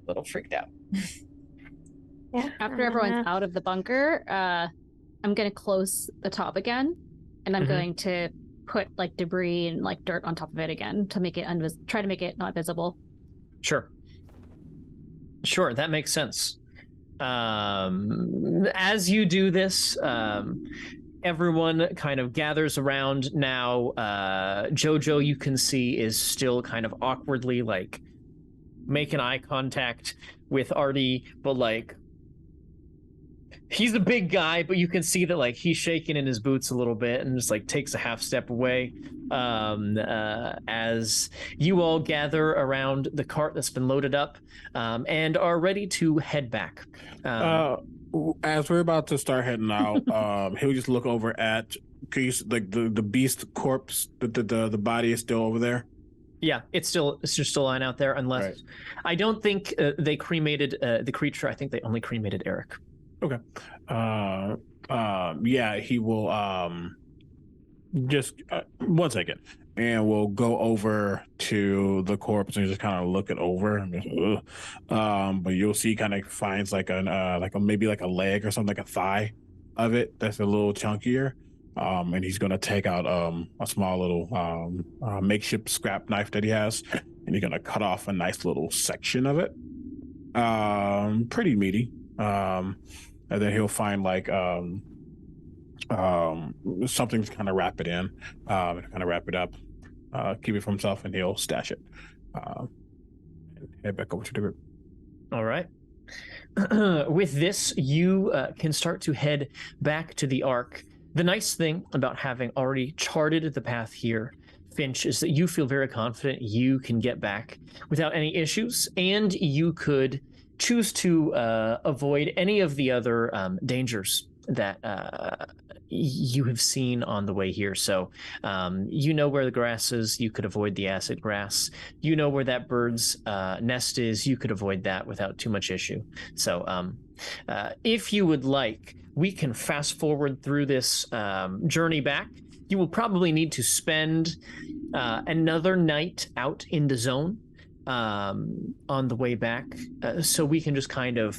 a little freaked out. Yeah. After everyone's out of the bunker, I'm gonna close the top again, and I'm going to put like debris and like dirt on top of it again to make it try to make it not visible. Sure, that makes sense. As you do this, everyone kind of gathers around now. Jojo, you can see, is still kind of awkwardly like making eye contact with Artie, but like he's a big guy, but you can see that like he's shaking in his boots a little bit and just like takes a half step away as you all gather around the cart that's been loaded up and are ready to head back. As we're about to start heading out, he'll just look over at like the beast corpse. The body is still over there. Yeah, it's just still lying out there. Unless right. I don't think they cremated the creature. I think they only cremated Eryk. Okay. Yeah, he will just 1 second, and we'll go over to the corpse and just kind of look it over. But you'll see, kind of finds like maybe like a leg or something, like a thigh of it that's a little chunkier. And he's gonna take out a small little makeshift scrap knife that he has, and he's gonna cut off a nice little section of it. Pretty meaty. And then he'll find like something to kind of wrap it in, kind of wrap it up, keep it for himself, and he'll stash it. And head back over to the group. All right. With this, you can start to head back to the Ark. The nice thing about having already charted the path here, Finch, is that you feel very confident you can get back without any issues, and you could choose to avoid any of the other dangers that you have seen on the way here. So you know where the grass is, you could avoid the acid grass. You know where that bird's nest is, you could avoid that without too much issue. So if you would like, we can fast forward through this journey back. You will probably need to spend another night out in the zone on the way back, so we can just kind of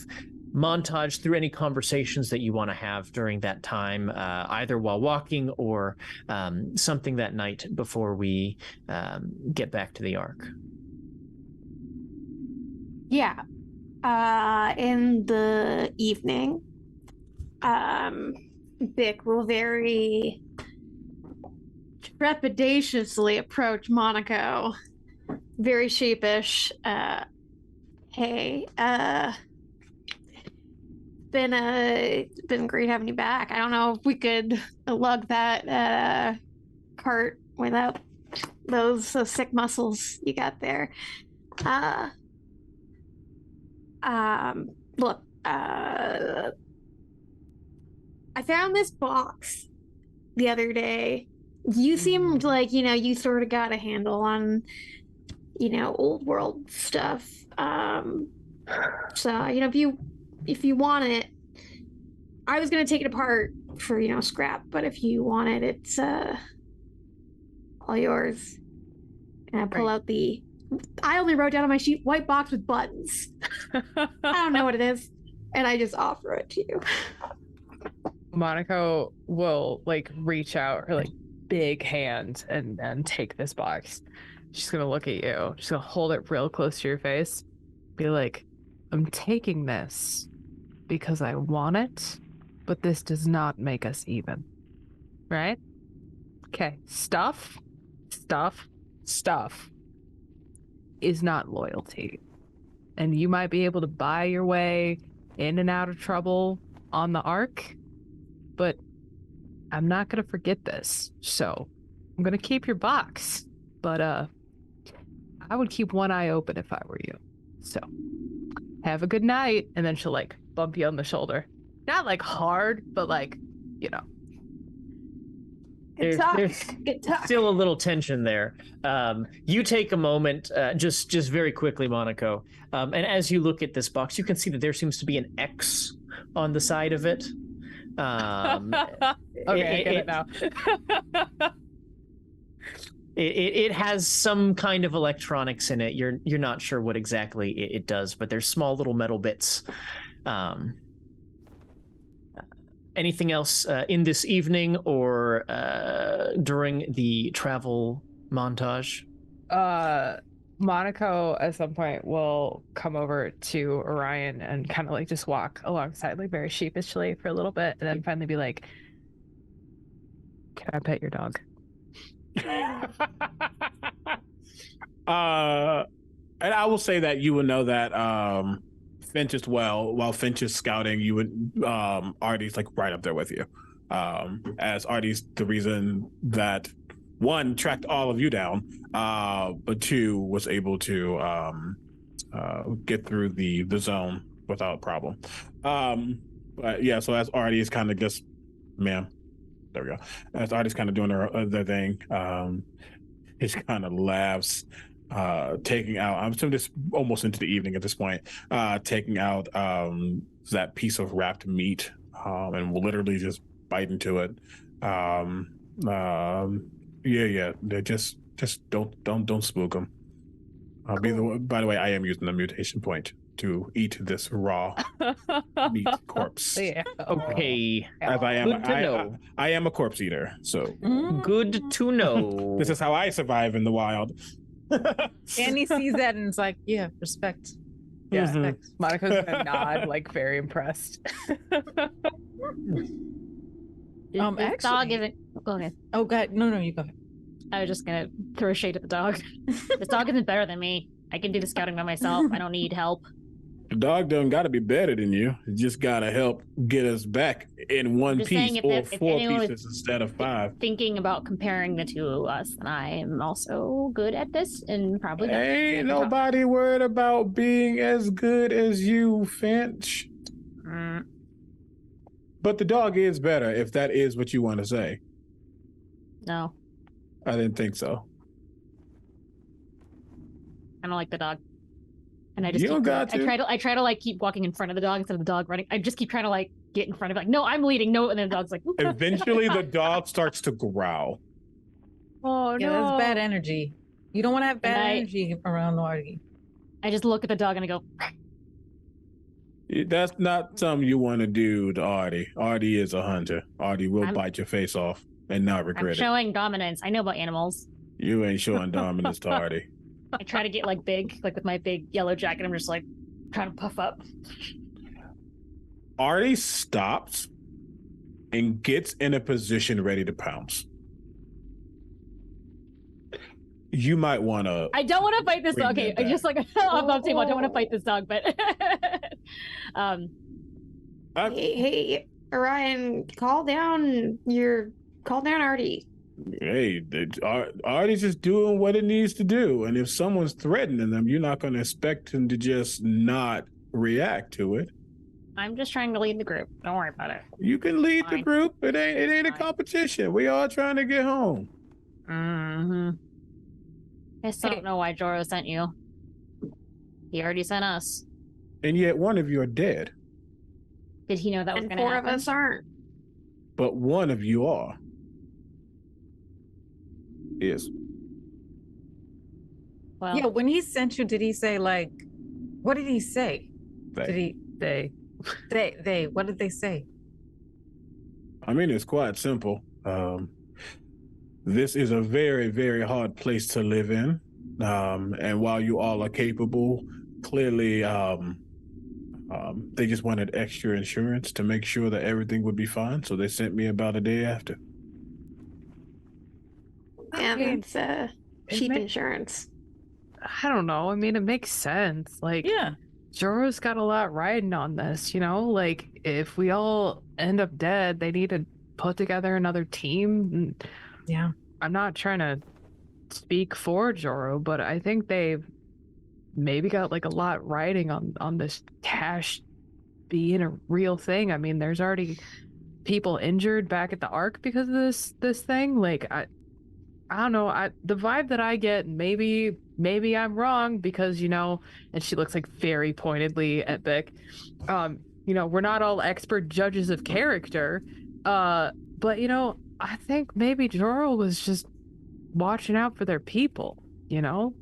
montage through any conversations that you want to have during that time, either while walking or something that night before we get back to the Ark. Yeah. In the evening, Bick will very trepidatiously approach Monaco, very sheepish. Hey, been great having you back. I don't know if we could lug that cart without those sick muscles you got there. Look, I found this box the other day. You seemed like, you sort of got a handle on, old world stuff. So, if you want it, I was going to take it apart for, scrap, but if you want it, it's all yours. And I pull out I only wrote down on my sheet, white box with buttons. I don't know what it is. And I just offer it to you. Monaco will reach out her big hand and take this box. She's gonna look at you. She's gonna hold it real close to your face. Be like, I'm taking this because I want it, but this does not make us even. Right? Okay. Stuff is not loyalty. And you might be able to buy your way in and out of trouble on the Ark, but I'm not gonna forget this. So I'm gonna keep your box, but I would keep one eye open if I were you. So have a good night. And then she'll like bump you on the shoulder. Not like hard, but like, you know. Good talk. There's Good talk. still a little tension there. You take a moment, just very quickly, Monaco, and as you look at this box, you can see that there seems to be an X on the side of it. Okay, I get it now. It has some kind of electronics in it. You're not sure what exactly it does, but there's small little metal bits. Anything else in this evening or during the travel montage? Monaco at some point will come over to Orion and kind of like just walk alongside like very sheepishly for a little bit and then finally be like, can I pet your dog? And I will say that you will know that Finch as well. While Finch is scouting, you would Artie's like right up there with you. As Artie's the reason that one tracked all of you down, but two was able to get through the zone without problem. But yeah, so as Artie is kind of just, ma'am, there we go. As Artie's kind of doing their thing, he kind of laughs, taking out. I'm assuming this almost into the evening at this point. Taking out that piece of wrapped meat, and will literally just bite into it. Yeah. They just don't spook them. By the way, I am using the mutation point to eat this raw meat corpse. Yeah. Okay. As I am, Good to know. I am a corpse eater, so Good to know. this is how I survive in the wild. And he sees that and it's like, yeah, respect. Yeah. Respect. Monica's gonna nod, like very impressed. This dog actually- isn't. Go ahead. Oh God, no, you go ahead. I was just gonna throw shade at the dog. This dog isn't better than me. I can do the scouting by myself. I don't need help. The dog doesn't got to be better than you. It just got to help get us back in one Just piece saying, or if four anyone was pieces instead of five. Thinking about comparing the two of us, and I am also good at this, and probably not Ain't the dog. nobody worried about being as good as you, Finch. But the dog is better, if that is what you want to say. No, I didn't think so. I don't like the dog. And I just You don't got to. I try to like keep walking in front of the dog instead of the dog running. I just keep trying to like get in front of it. Like, no, I'm leading. No, and then the dog's like, Eventually, the dog starts to growl. Oh Yeah, that's bad energy. You don't want to have bad And energy around Artie. I just look at the dog and I go, That's not something you want to do to Artie. Artie is a hunter. Artie will I'm- bite your face off and not I'm regret it. showing dominance. I know about animals. You ain't showing dominance to Artie. I try to get like big, like with my big yellow jacket. I'm just like trying to puff up. Artie stops and gets in a position ready to pounce. You might want to. I don't want to fight this dog. Bring Okay, that I just like I'm not saying I don't want to fight this dog, but Hey, Orion, call down Artie. Hey, Artie's just doing what it needs to do. And if someone's threatening them, you're not going to expect him to just not react to it. I'm just trying to lead the group. Don't worry about it. You can lead the Fine. group. It ain't a Fine. competition. We all trying to get home. Mm-hmm. I still don't know why Joro sent you. He already sent us. And yet one of you are dead. Did he know that was And going to four happen? of us aren't. But one of you are. Yes. Well, Yeah, when he sent you, did he say like, what did he say? They. Did he? They. What did they say? I mean, it's quite simple. This is a very, very hard place to live in. And while you all are capable, clearly they just wanted extra insurance to make sure that everything would be fine. So they sent me about a day after. And mean, it's cheap insurance. I don't know. I mean, it makes sense. Like, Yeah. Jorah's got a lot riding on this, you know? Like, if we all end up dead, they need to put together another team. Yeah. I'm not trying to speak for Jorah, but I think they've maybe got like a lot riding on this cash being a real thing. I mean, there's already people injured back at the Ark because of this thing. Like, I don't know. The vibe that I get, maybe I'm wrong because, you know, and she looks like very pointedly at Vic. You know, we're not all expert judges of character. But you know, I think maybe Jorah was just watching out for their people, you know?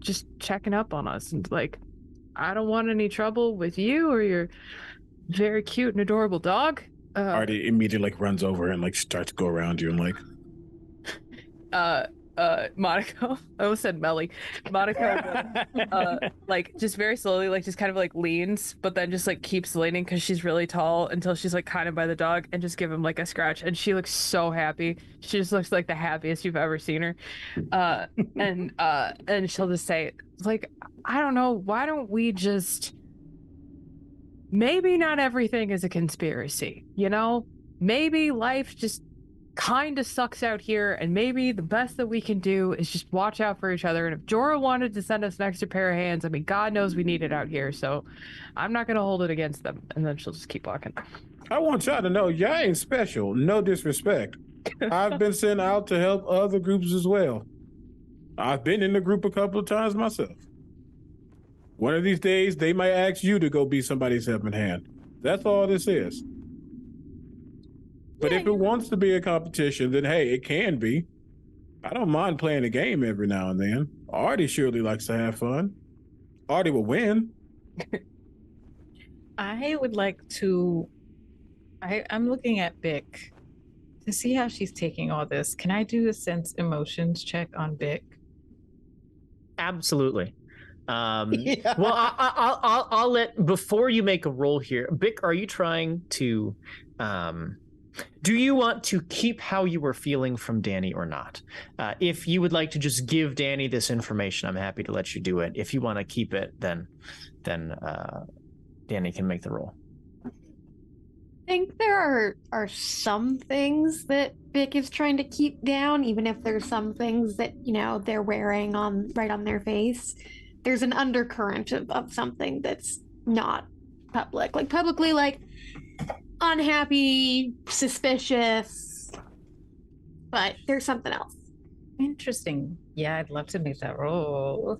Just checking up on us and like, I don't want any trouble with you or your very cute and adorable dog. Artie immediately like runs over and like starts to go around you and like Monaco. I almost said Mellie. Monaco, like just very slowly, like just kind of like leans, but then just like keeps leaning because she's really tall until she's like kind of by the dog and just give him like a scratch. And she looks so happy. She just looks like the happiest you've ever seen her. And she'll just say, like, I don't know, why don't we just, maybe not everything is a conspiracy, you know? Maybe life just kind of sucks out here, and maybe the best that we can do is just watch out for each other. And if Jorah wanted to send us an extra pair of hands, I mean, God knows we need it out here, so I'm not gonna hold it against them. And then she'll just keep walking. I want y'all to know y'all ain't special. No disrespect. I've been sent out to help other groups as well. I've been in the group a couple of times myself. One of these days, they might ask you to go be somebody's helping hand. That's all this is. But if it wants to be a competition, then hey, it can be. I don't mind playing a game every now and then. Artie surely likes to have fun. Artie will win. I would like to. I'm looking at Bic to see how she's taking all this. Can I do a sense emotions check on Bic? Absolutely. Well, I'll let, before you make a roll here, Bic, are you trying to, do you want to keep how you were feeling from Danny or not? If you would like to just give Danny this information, I'm happy to let you do it. If you want to keep it, then Danny can make the roll. I think there are some things that Bic is trying to keep down, even if there's some things that, you know, they're wearing right on their face. There's an undercurrent of something that's not public. Like publicly, like unhappy, suspicious, but there's something else. Interesting. Yeah, I'd love to make that roll.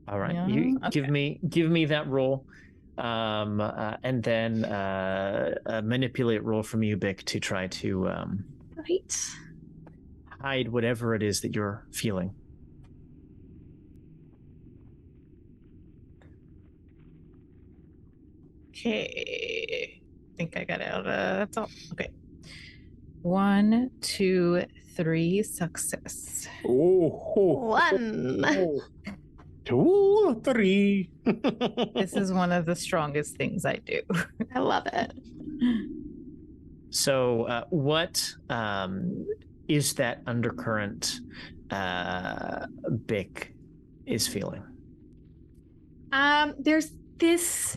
All right, Yeah, you okay. give me that roll, and then a manipulate roll from you, Bic, to try to Right. hide whatever it is that you're feeling. Okay. I think I got out. That's all. Okay. 1, 2, 3, success. One. 2, 3. This is one of the strongest things I do. I love it. So, what is that undercurrent Bic is feeling? There's this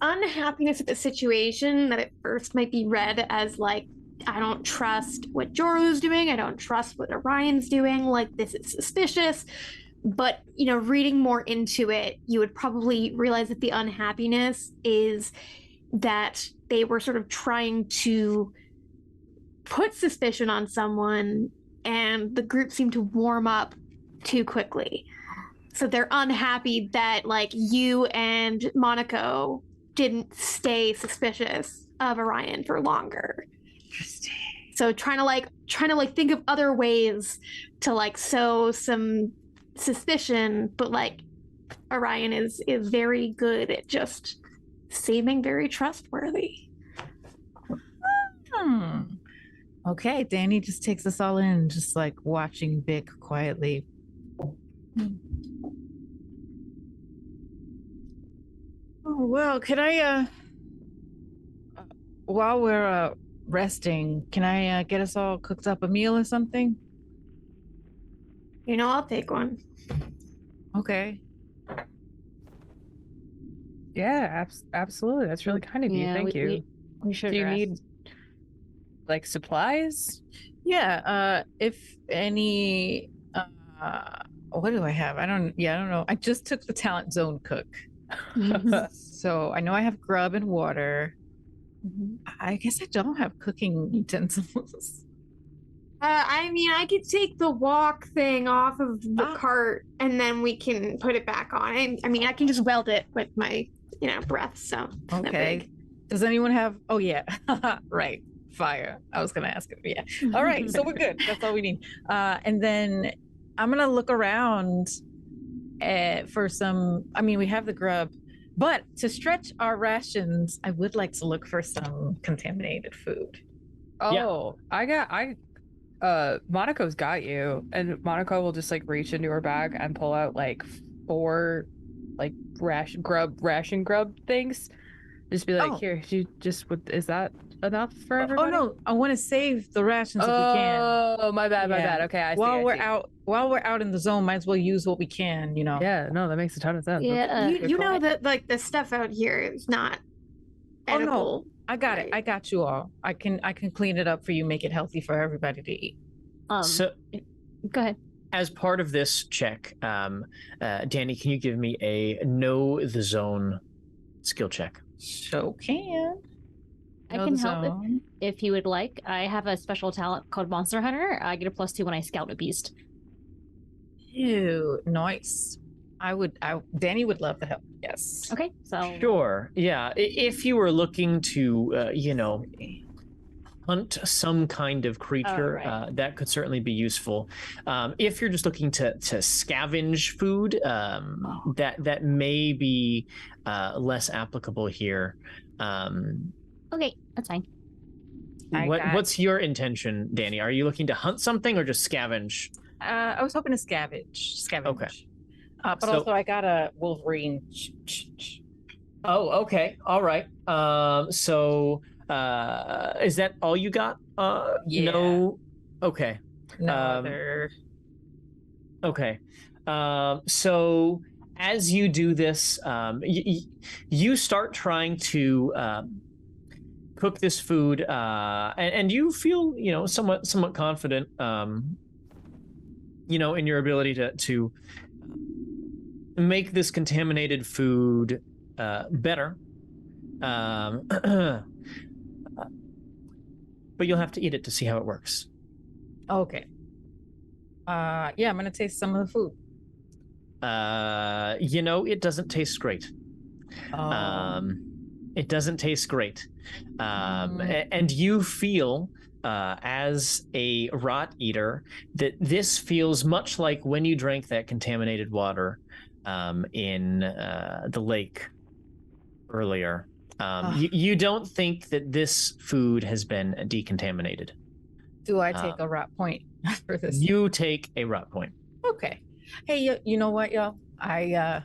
unhappiness at the situation that at first might be read as like, I don't trust what Jorah's doing, I don't trust what Orion's doing, like this is suspicious. But, you know, reading more into it, you would probably realize that the unhappiness is that they were sort of trying to put suspicion on someone and the group seemed to warm up too quickly. So they're unhappy that like you and Monaco didn't stay suspicious of Orion for longer. Interesting. So trying to think of other ways to like sow some suspicion, but like Orion is very good at just seeming very trustworthy. Well, Okay, Danny just takes us all in, just like watching Vic quietly. Oh, well, can I, while we're resting, can I get us all cooked up a meal or something? I'll take one. Okay. Yeah, absolutely. That's really kind of you. Thank you. We should Do you rest. need like supplies? Yeah, if any, what do I have? I don't know. I just took the talent zone cook. So I know I have grub and water. I guess I don't have cooking utensils. I could take the walk thing off of the cart and then we can put it back on. I can just weld it with my, breath. So it's not Okay. big. Does anyone have? Oh yeah, right. Fire. I was gonna ask it. Yeah. All right. So we're good. That's all we need. And then I'm gonna look around for some. We have the grub, but to stretch our rations, I would like to look for some contaminated food. Oh, Monaco's got you, and Monaco will just like reach into her bag and pull out like 4 like ration grub things. Just be like, here, you just is that enough for everybody? Oh no, I want to save the rations if we can. Oh, my bad. Okay, I see. While we're out in the zone, might as well use what we can. Yeah, no, that makes a ton of sense. Yeah. You know that like the stuff out here is not edible. Oh no, I got it. I got you all. I can clean it up for you, make it healthy for everybody to eat. So, go ahead. as part of this check, Danny, can you give me a know the zone skill check? So can. I can help if you would like. I have a special talent called Monster Hunter. I get a +2 when I scout a beast. Ew, nice. Danny would love the help. Yes. Okay, so Sure. Yeah. If you were looking to, hunt some kind of creature, right. that could certainly be useful. If you're just looking to scavenge food, that may be less applicable here. okay, that's fine. What's your intention, Danny? Are you looking to hunt something or just scavenge? I was hoping to scavenge. Okay. But also I got a Wolverine. Oh, okay. All right. So is that all you got? Yeah. No. Okay. No other. Okay. So as you do this, you start trying to cook this food, and you feel, somewhat confident, in your ability to make this contaminated food better. But you'll have to eat it to see how it works. Okay. Yeah, I'm gonna taste some of the food. It doesn't taste great. It doesn't taste great. And you feel, as a rot eater, that this feels much like when you drank that contaminated water in the lake earlier. You don't think that this food has been decontaminated. Do I take a rot point for this? You take a rot point. Okay. Hey, you know what, y'all? I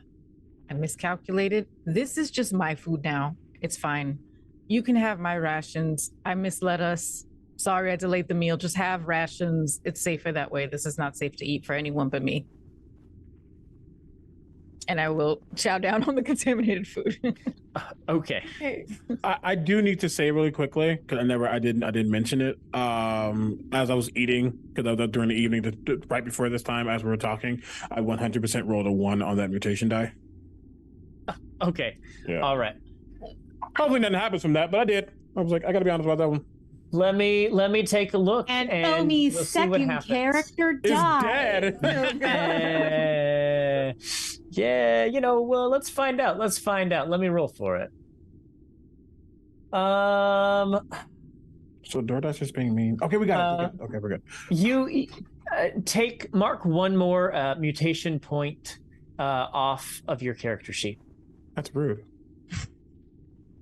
miscalculated. This is just my food now. It's fine. You can have my rations. I misled us. Sorry I delayed the meal. Just have rations. It's safer that way. This is not safe to eat for anyone but me. And I will chow down on the contaminated food. Okay. Hey. I do need to say really quickly, because I didn't mention it. As I was eating, because I was during the evening, right before this time, as we were talking, I 100% rolled a 1 on that mutation die. Okay. Yeah. All right. Hopefully nothing happens from that, but I did. I was like, I gotta be honest about that one. Let me take a look. And we'll Omi's see what second happens. character It's died. dead. Yeah, well, let's find out. Let me roll for it. So DoorDash is being mean. Okay, we got it. Okay, we're good. You mark one more mutation point off of your character sheet. That's rude.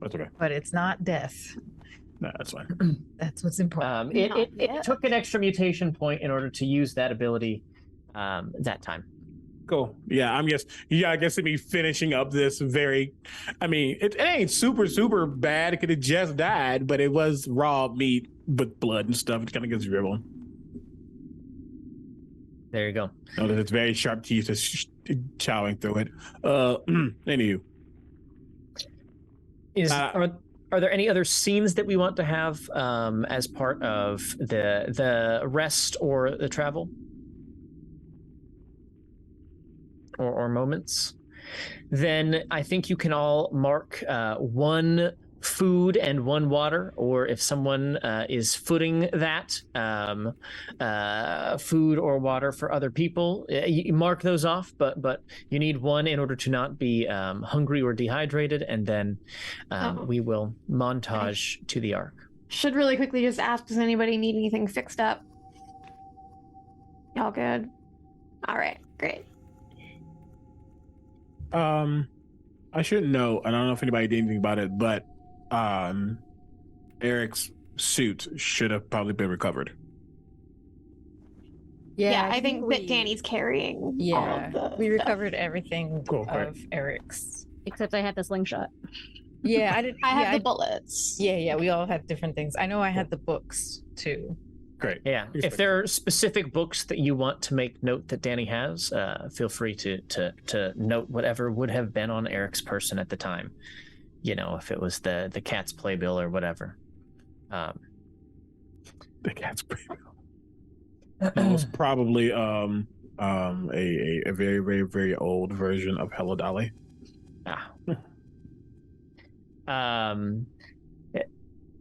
That's okay. But it's not death. No, that's fine. That's what's important. It took an extra mutation point in order to use that ability that time. Cool. Yeah, I'm just, I guess me finishing up this very, I mean, it ain't super, super bad. It could have just died, but it was raw meat with blood and stuff. It kind of gets dribble. There you go. Notice it's very sharp teeth just chowing through it. Anywho. Are there any other scenes that we want to have as part of the rest or the travel? Or moments? Then I think you can all mark one food and one water, or if someone is footing that food or water for other people, you mark those off, but you need one in order to not be hungry or dehydrated, and then we will montage to the Ark. Should really quickly just ask, does anybody need anything fixed up? Y'all good? All right, great. I shouldn't know. I don't know if anybody did anything about it, but Eryk's suit should have probably been recovered. Yeah, I think that Danny's carrying all of the we stuff. recovered everything Cool, of right. Eryk's. Except I had the slingshot. Yeah, I did. I have the bullets. Yeah, we all had different things. I know I had the books too. Great. Yeah, if there are specific books that you want to make note that Danny has, feel free to note whatever would have been on Eryk's person at the time. You know, if it was the cat's playbill or whatever. The cat's playbill. It was probably a very, very, very old version of Hello Dolly.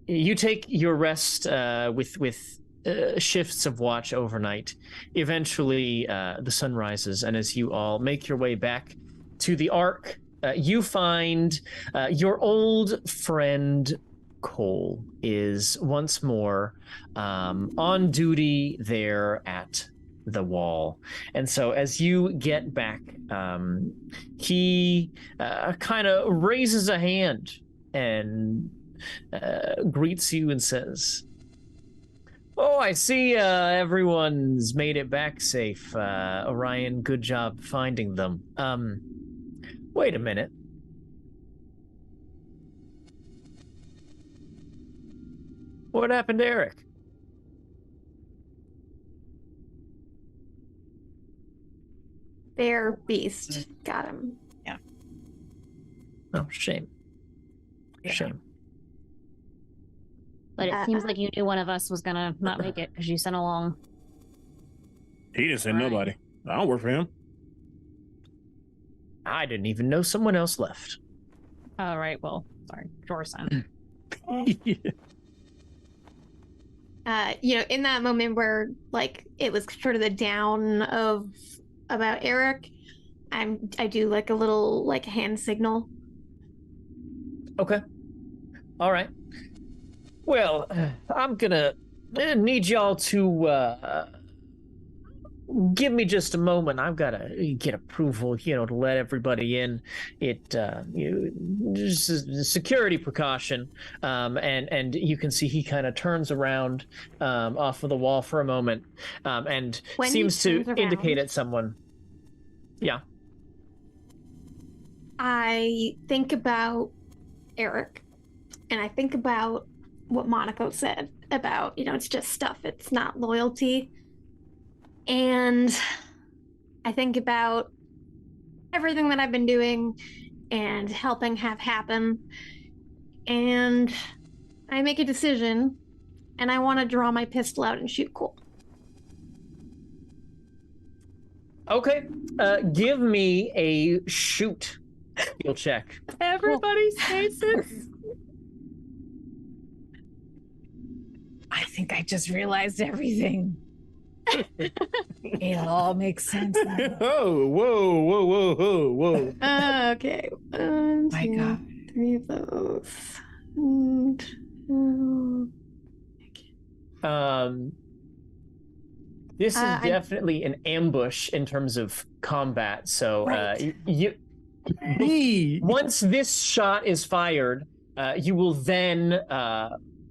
You take your rest with shifts of watch overnight. Eventually, the sun rises, and as you all make your way back to the Ark, you find your old friend Cole is once more on duty there at the wall. And so as you get back, he kind of raises a hand and greets you and says, "Oh, I see everyone's made it back safe. Orion, good job finding them. Wait a minute. What happened to Eryk?" Bear beast got him. Oh, shame. Yeah. Shame. But it seems like you knew one of us was gonna not make it because you sent along. He didn't send Right. nobody. I don't work for him. I didn't even know someone else left. All right, well, sorry, Jorson. In that moment where like it was sort of the down of about Eryk, I do like a little like hand signal. Okay. All right. Well, I'm gonna need y'all to give me just a moment. I've got to get approval, to let everybody in. Just a security precaution. And you can see he kind of turns around off of the wall for a moment and When he seems to turns indicate around- at someone. Yeah. I think about Eryk, and I think about what Monaco said about, it's just stuff, it's not loyalty. And I think about everything that I've been doing and helping have happen. And I make a decision, and I want to draw my pistol out and shoot Cole. Okay. Give me a shoot skill check. Everybody's faces. I think I just realized everything. It all makes sense now. Oh, whoa. Okay. One, My two, God. 3 of those. And, This is I- definitely an ambush in terms of combat. So Right. once this shot is fired, you will then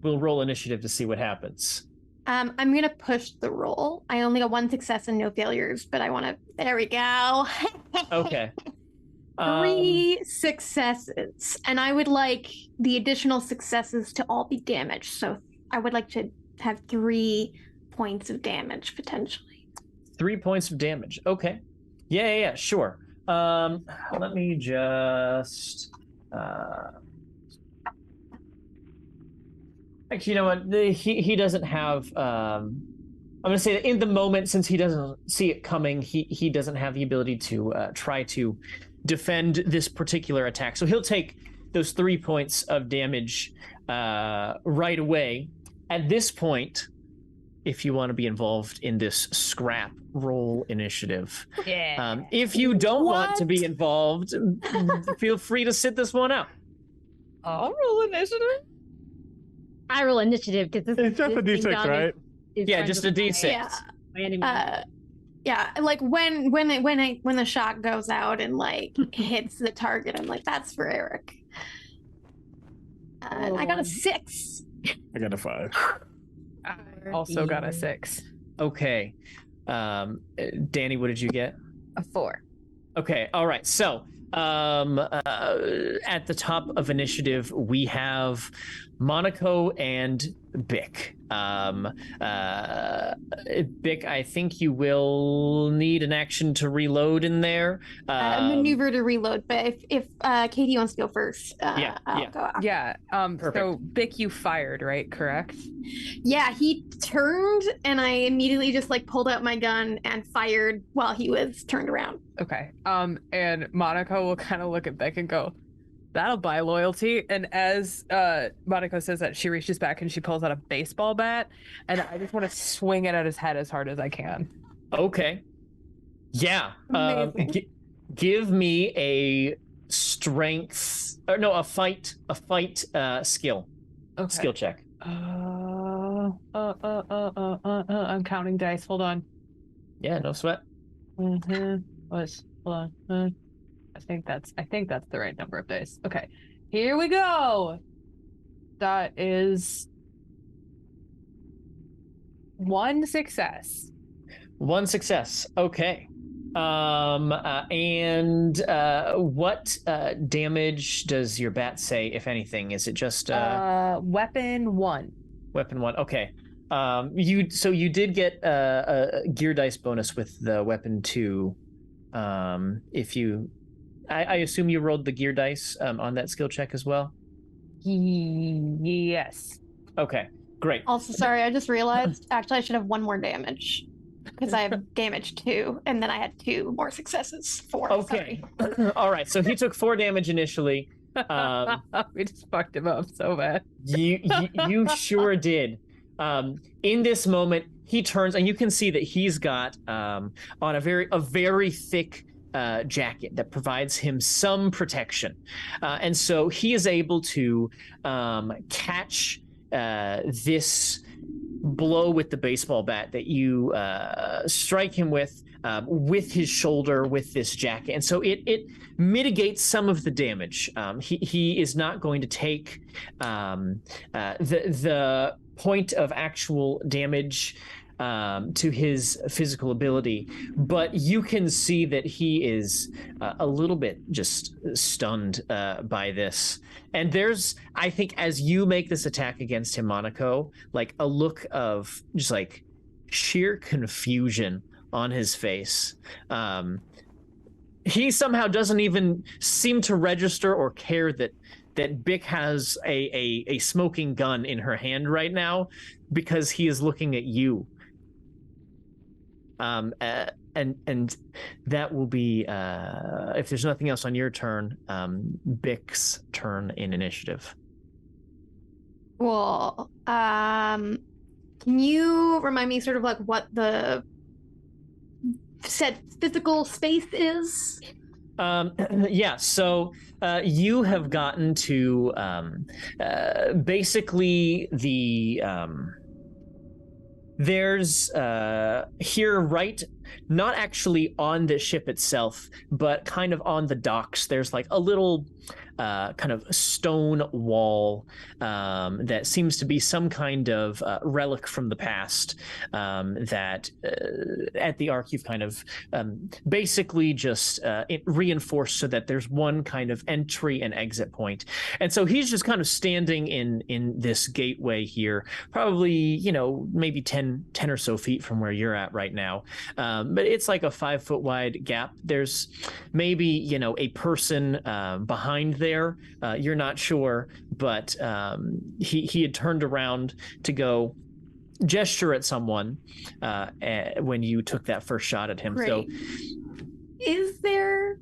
we'll roll initiative to see what happens. I'm gonna push the roll. I only got 1 success and no failures, but I want to. There we go. Okay. 3 successes, and I would like the additional successes to all be damaged. So I would like to have 3 points of damage potentially. 3 points of damage. Okay. Yeah, sure. Let me just. Actually, you know what? He doesn't have. I'm going to say that in the moment, since he doesn't see it coming, he doesn't have the ability to try to defend this particular attack. So he'll take those 3 points of damage right away. At this point, if you want to be involved in this scrap roll initiative. Yeah. If you don't want to be involved, feel free to sit this one out. I'll roll initiative. I roll initiative because this It's just a this thing D6, done right? is Yeah, friends just with a my- D6. Yeah. my enemy. Yeah, like when the shot goes out and like hits the target, I'm like, that's for Eryk. And I got a 6. I got a 5. I also got a 6. Okay. Danny, what did you get? A 4. Okay, all right. So, at the top of initiative, we have Monaco and Bick. Bick, I think you will need an action to reload in there. Maneuver to reload, but if Catie wants to go first, Yeah, I'll yeah. go after. Yeah. So Perfect. Bick, you fired, right? Correct. Yeah, he turned, and I immediately just like pulled out my gun and fired while he was turned around. Okay. And Monaco will kind of look at Bick and go, "That'll buy loyalty." And as Monaco says that, she reaches back and she pulls out a baseball bat, and I just want to swing it at his head as hard as I can. Okay. Yeah. Amazing. Give me a strength, or no, a fight skill. Okay. Skill check. I'm counting dice. Hold on. Yeah, no sweat. Hold on. I think that's the right number of dice. Okay, here we go. That is 1 success. 1 success. Okay. And what damage does your bat say, if anything? Is it just Weapon 1. weapon 1? Okay. You did get a gear dice bonus with the weapon 2. If you, I assume you rolled the gear dice on that skill check as well. Yes. Okay, great. Also, sorry, I just realized actually I should have 1 more damage because I have damage 2, and then I had 2 more successes. 4. Okay. Sorry. All right. So he took 4 damage initially. We just fucked him up so bad. You sure did. In this moment, he turns, and you can see that he's got on a very thick jacket that provides him some protection, and so he is able to catch this blow with the baseball bat that you strike him with his shoulder with this jacket, and so it mitigates some of the damage. He is not going to take the point of actual damage to his physical ability, but you can see that he is a little bit just stunned by this. And there's, I think, as you make this attack against him, Monaco, like a look of just like sheer confusion on his face. He somehow doesn't even seem to register or care that Bick has a smoking gun in her hand right now, because he is looking at you. And that will be, if there's nothing else on your turn, Bick's turn in initiative. Well, can you remind me sort of like what the said physical space is? Yeah, so you have gotten to basically the there's here right not actually on the ship itself, but kind of on the docks. There's like a little kind of stone wall that seems to be some kind of relic from the past that at the Ark you've kind of basically just reinforced so that there's one kind of entry and exit point. And so he's just kind of standing in this gateway here, probably, you know, maybe 10 or so feet from where you're at right now. But it's like a 5 foot wide gap. There's maybe, you know, a person behind there. You're not sure, but he had turned around to go gesture at someone when you took that first shot at him. Great. So is there,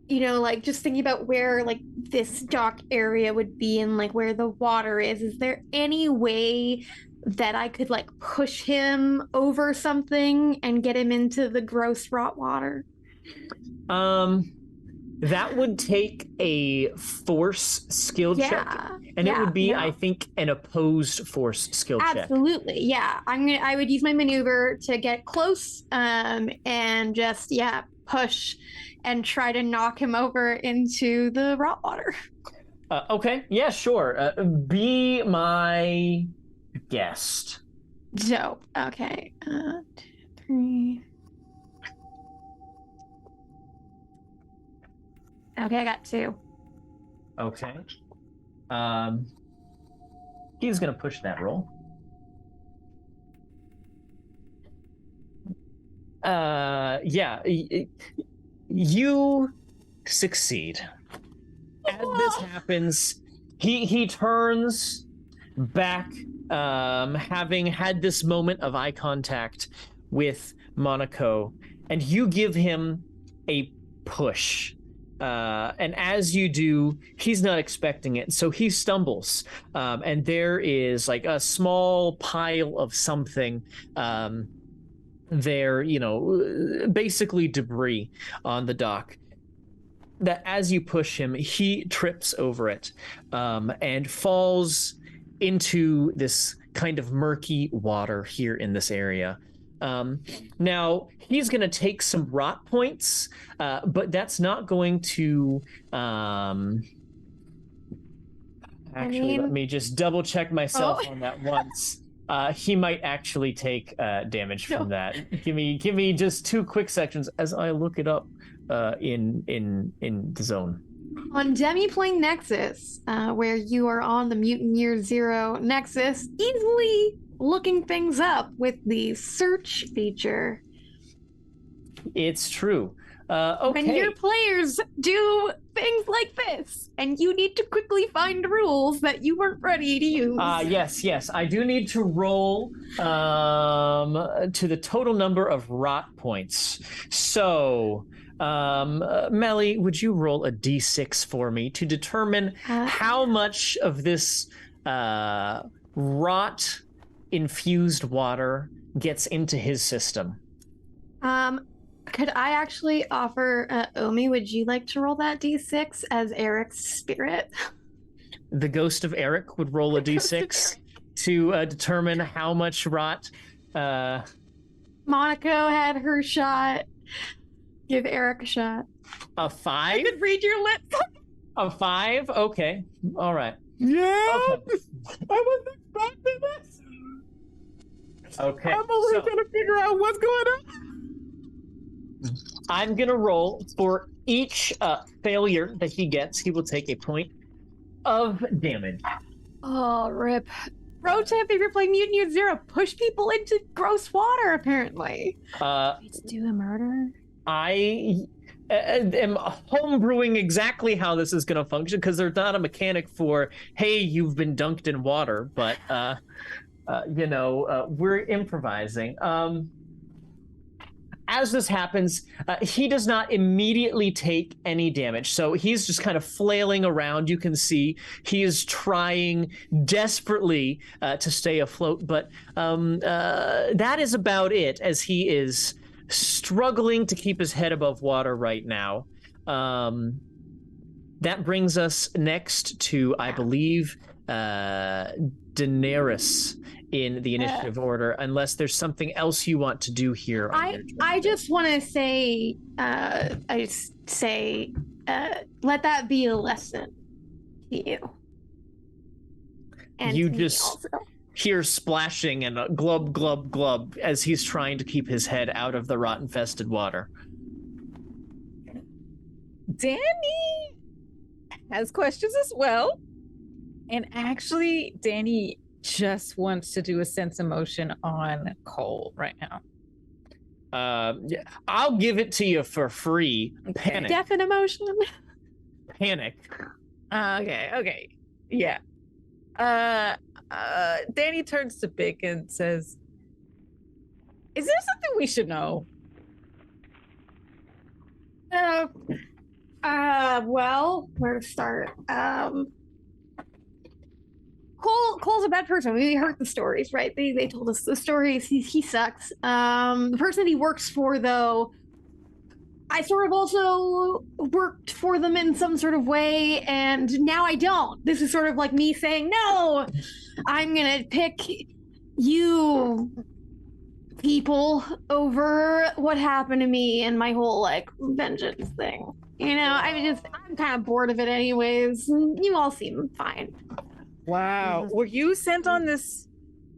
you know, like just thinking about where like this dock area would be and like where the water is there any way that I could like push him over something and get him into the gross rot water? That would take a force skill check, and it would be, I think, an opposed force skill check. Absolutely, yeah. I would use my maneuver to get close, and just push and try to knock him over into the rot water. Okay, yeah, sure. Be my guest. Dope. Okay. 2, 3. Okay, I got 2. Okay. He's gonna push that roll. You succeed. As this happens, he turns back, having had this moment of eye contact with Monaco, and you give him a push. And as you do, he's not expecting it, so he stumbles, and there is like a small pile of something there, you know, basically debris on the dock, that as you push him, he trips over it and falls into this kind of murky water here in this area. Now he's going to take some rot points, but that's not going to let me just double check myself on that once. He might actually take damage from that. Give me just 2 quick sections as I look it up in the zone. On Demiplane Nexus, where you are on the Mutant Year Zero Nexus, easily looking things up with the search feature. It's true. Okay. When your players do things like this, and you need to quickly find rules that you weren't ready to use. Yes. I do need to roll to the total number of rot points. So, Mellie, would you roll a d6 for me to determine how much of this rot-infused water gets into his system? Could I actually offer, Omi, would you like to roll that d6 as Eryk's spirit? The ghost of Eryk would roll a d6 to determine how much rot. Monaco had her shot. Give Eryk a shot. A 5? I could read your lips. A 5? Okay. All right. Yeah. Okay. I wasn't expecting this. Okay. I'm only trying to figure out what's going on. I'm going to roll for each failure that he gets. He will take a point of damage. Oh, rip. Pro tip, if you're playing Mutant Year Zero, push people into gross water, apparently. Let's do a murder. I am homebrewing exactly how this is going to function, because there's not a mechanic for, hey, you've been dunked in water, but, we're improvising. As this happens, he does not immediately take any damage. So he's just kind of flailing around. You can see he is trying desperately to stay afloat. But that is about it, as he is struggling to keep his head above water right now. That brings us next to, I believe, Danerys in the initiative order, unless there's something else you want to do here. I just want to say, let that be a lesson to you. And you to me just also. hear splashing and a glub, glub, glub as he's trying to keep his head out of the rot-infested water. Danny has questions as well. And actually, Danny just wants to do a sense emotion on Cole right now. Yeah, I'll give it to you for free. Panic. Deafened emotion. Panic. Okay. Yeah. Danny turns to Bick and says, "Is there something we should know?" Well, where to start? Cole's a bad person. We heard the stories, right? They told us the stories. He sucks. The person that he works for, though, I sort of also worked for them in some sort of way, and now I don't. This is sort of like me saying, no, I'm gonna pick you people over what happened to me and my whole, like, vengeance thing. You know, I'm kind of bored of it anyways. You all seem fine. Wow. Were you sent on this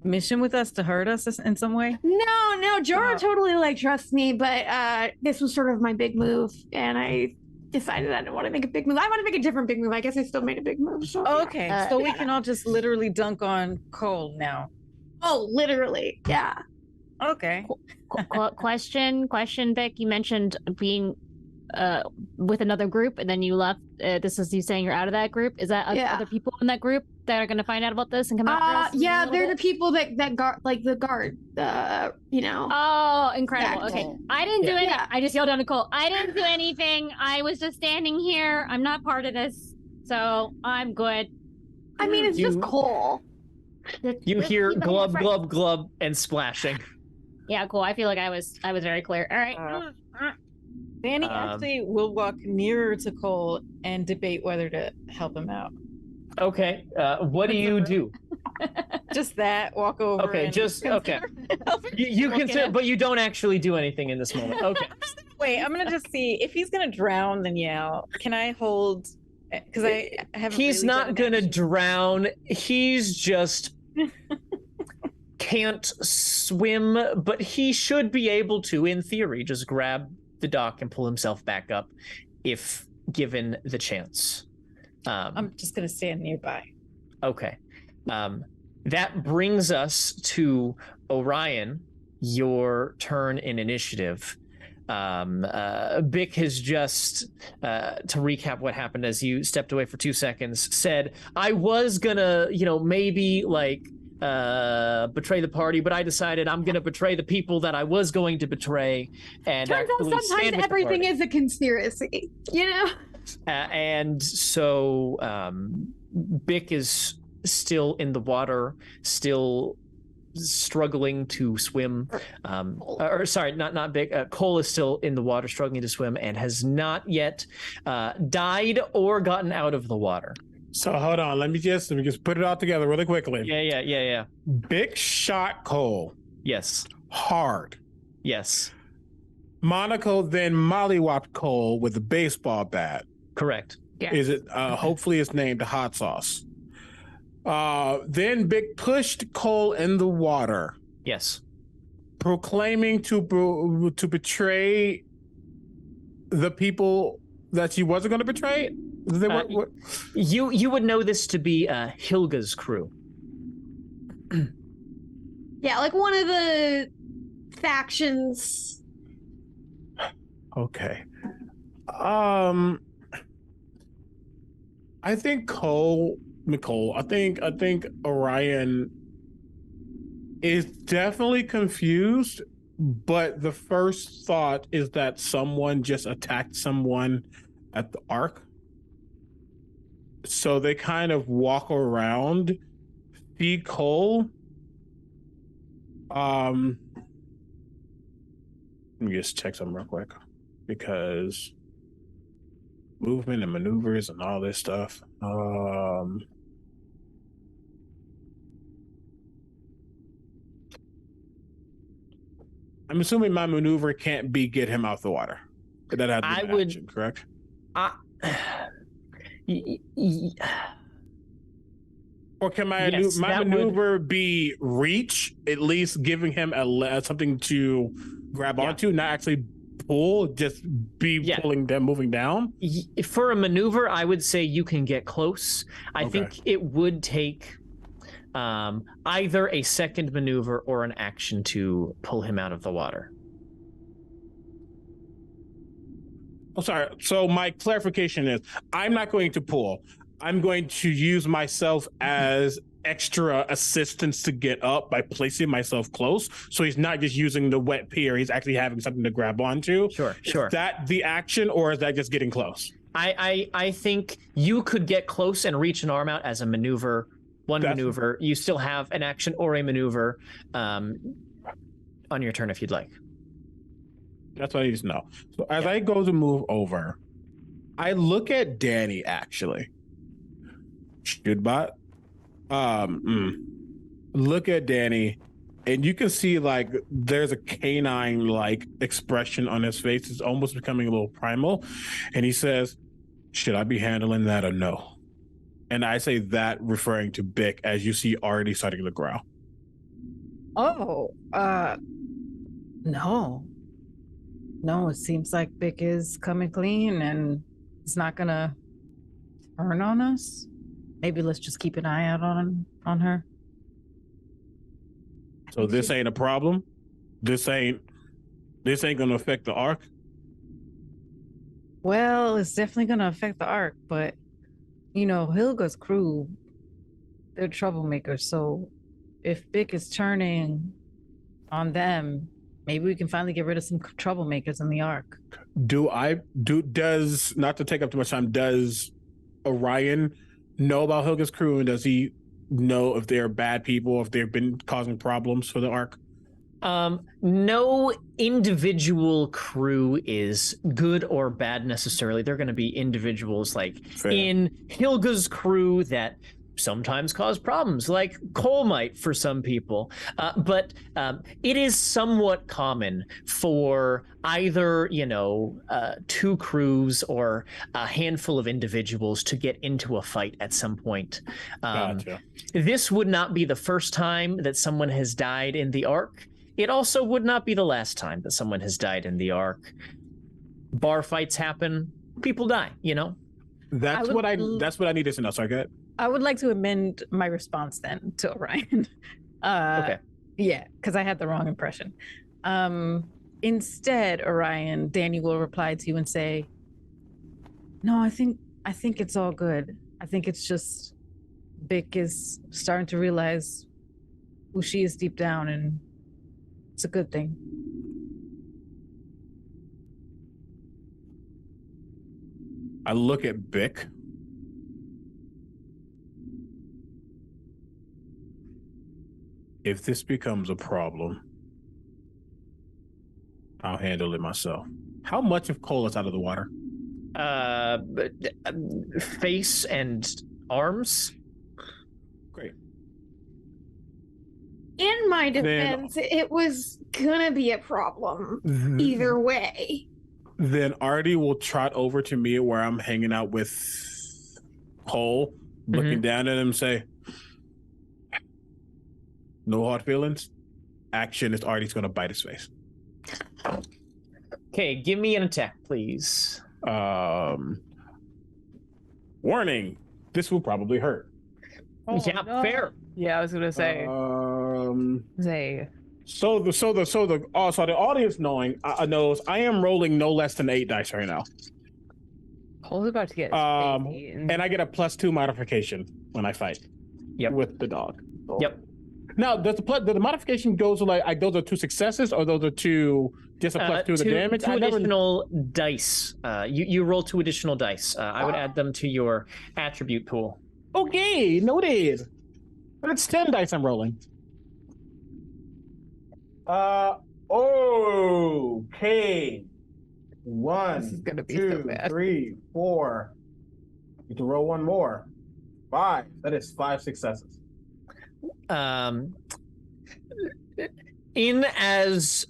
mission with us to hurt us in some way? No, Jorah totally, like, trusts me, but this was sort of my big move, and I decided I didn't want to make a big move. I want to make a different big move. I guess I still made a big move. So, okay, so we can all just literally dunk on Cole now. Oh, literally, yeah. Okay. Question, Vic. You mentioned being with another group, and then you left. This is you saying you're out of that group. Is that other people in that group that are going to find out about this and come out? Yeah, they're the people that guard, like the guard. You know. Oh, incredible. Okay, I didn't do anything. Yeah. I just yelled down to Cole. I didn't do anything. I was just standing here. I'm not part of this, so I'm good. I mean, it's just Cole. You hear glub, glub, glub, and splashing. Yeah, cool. I feel like I was very clear. All right. Danny actually will walk nearer to Cole and debate whether to help him out. Okay. What do you do? Just that. Walk over. Okay. You consider, but you don't actually do anything in this moment. Okay. Wait, I'm gonna just see if he's gonna drown. Then yeah, can I hold? Because I have. He's really not gonna drown. He's just can't swim, but he should be able to, in theory, just grab the dock and pull himself back up if given the chance. I'm just gonna stand nearby. Okay. That brings us to Orion, your turn in initiative. Bick has just, to recap what happened as you stepped away for 2 seconds, said, I was gonna, maybe like betray the party, but I decided I'm gonna betray the people that I was going to betray. And turns out sometimes everything is a conspiracy, and so Bick is still in the water, still struggling to swim. Or sorry, not Bick. Cole is still in the water, struggling to swim, and has not yet died or gotten out of the water. So hold on, let me just put it all together really quickly. Yeah. Bick shot Cole. Yes. Hard. Yes. Monaco then mollywopped Cole with a baseball bat. Correct. Yeah. Is it? Hopefully, it's named Hot Sauce. Then Bick pushed Cole in the water. Yes. Proclaiming to betray the people that she wasn't going to betray. You would know this to be Hilga's crew. Yeah, like one of the factions. Okay. I think I think Orion is definitely confused, but the first thought is that someone just attacked someone at the Ark. So they kind of walk around, see Cole. Let me just check something real quick, because movement and maneuvers and all this stuff. I'm assuming my maneuver can't be get him out the water. That has to be I my would- action, correct? Or can my Yes, my that would- maneuver be reach, at least giving him something to grab Yeah. onto, not actually pull, just be Yeah. pulling them, moving down? For a maneuver, I would say you can get close. I Okay. think it would take either a second maneuver or an action to pull him out of the water. Oh, sorry. So my clarification is, I'm not going to pull. I'm going to use myself as extra assistance to get up by placing myself close. So he's not just using the wet pier. He's actually having something to grab onto. Sure. Is that the action, or is that just getting close? I think you could get close and reach an arm out as a maneuver. Maneuver. You still have an action or a maneuver on your turn if you'd like. That's what I need to know. So as I go to move over, I look at Danny actually. Goodbye. Look at Danny, and you can see like there's a canine like expression on his face. It's almost becoming a little primal. And he says, "Should I be handling that or no?" And I say that referring to Bick, as you see already starting to growl. Oh, no. No, it seems like Bick is coming clean and it's not gonna turn on us. Maybe let's just keep an eye out on her. So this ain't a problem. This ain't gonna affect the arc. Well, it's definitely gonna affect the arc, but you know, Hilga's crew, they're troublemakers. So if Bick is turning on them, maybe we can finally get rid of some troublemakers in the arc. Does, not to take up too much time, does Orion know about Hilga's crew, and does he know if they're bad people, if they've been causing problems for the arc? No individual crew is good or bad necessarily. They're going to be individuals like Fair. in Hilga's crew that sometimes cause problems, like coal might for some people. But it is somewhat common for either, two crews or a handful of individuals to get into a fight at some point. Gotcha. This would not be the first time that someone has died in the arc. It also would not be the last time that someone has died in the arc. Bar fights happen, people die, That's what I needed to know. So I get. I would like to amend my response then to Orion. Okay. Yeah, because I had the wrong impression. Instead, Orion, Danny will reply to you and say, "No, I think it's all good. I think it's just Bick is starting to realize who she is deep down, and it's a good thing." I look at Bick. If this becomes a problem, I'll handle it myself. How much of Cole is out of the water? Face and arms. Great. In my Then- defense, it was gonna be a problem either way. Then Artie will trot over to me where I'm hanging out with Cole, looking down at him and say, "No hard feelings. Action is Artie's going to bite his face." Okay, give me an attack, please. Warning, this will probably hurt. Oh, Yeah, no. fair. Yeah, I was gonna say. So the audience knows I am rolling no less than 8 dice right now. Cole's about to get crazy And I get a +2 modification when I fight. Yep. With the dog. Yep. Now, does the modification goes to like those are 2 successes, or those are 2 just a +2 to the damage? Two additional dice. You roll 2 additional dice. I would add them to your attribute pool. Okay, noted. That's 10 dice I'm rolling. Okay. 1, This is gonna be so 2, bad. 3, 4. You can roll 1 more. 5. That is 5 successes. in as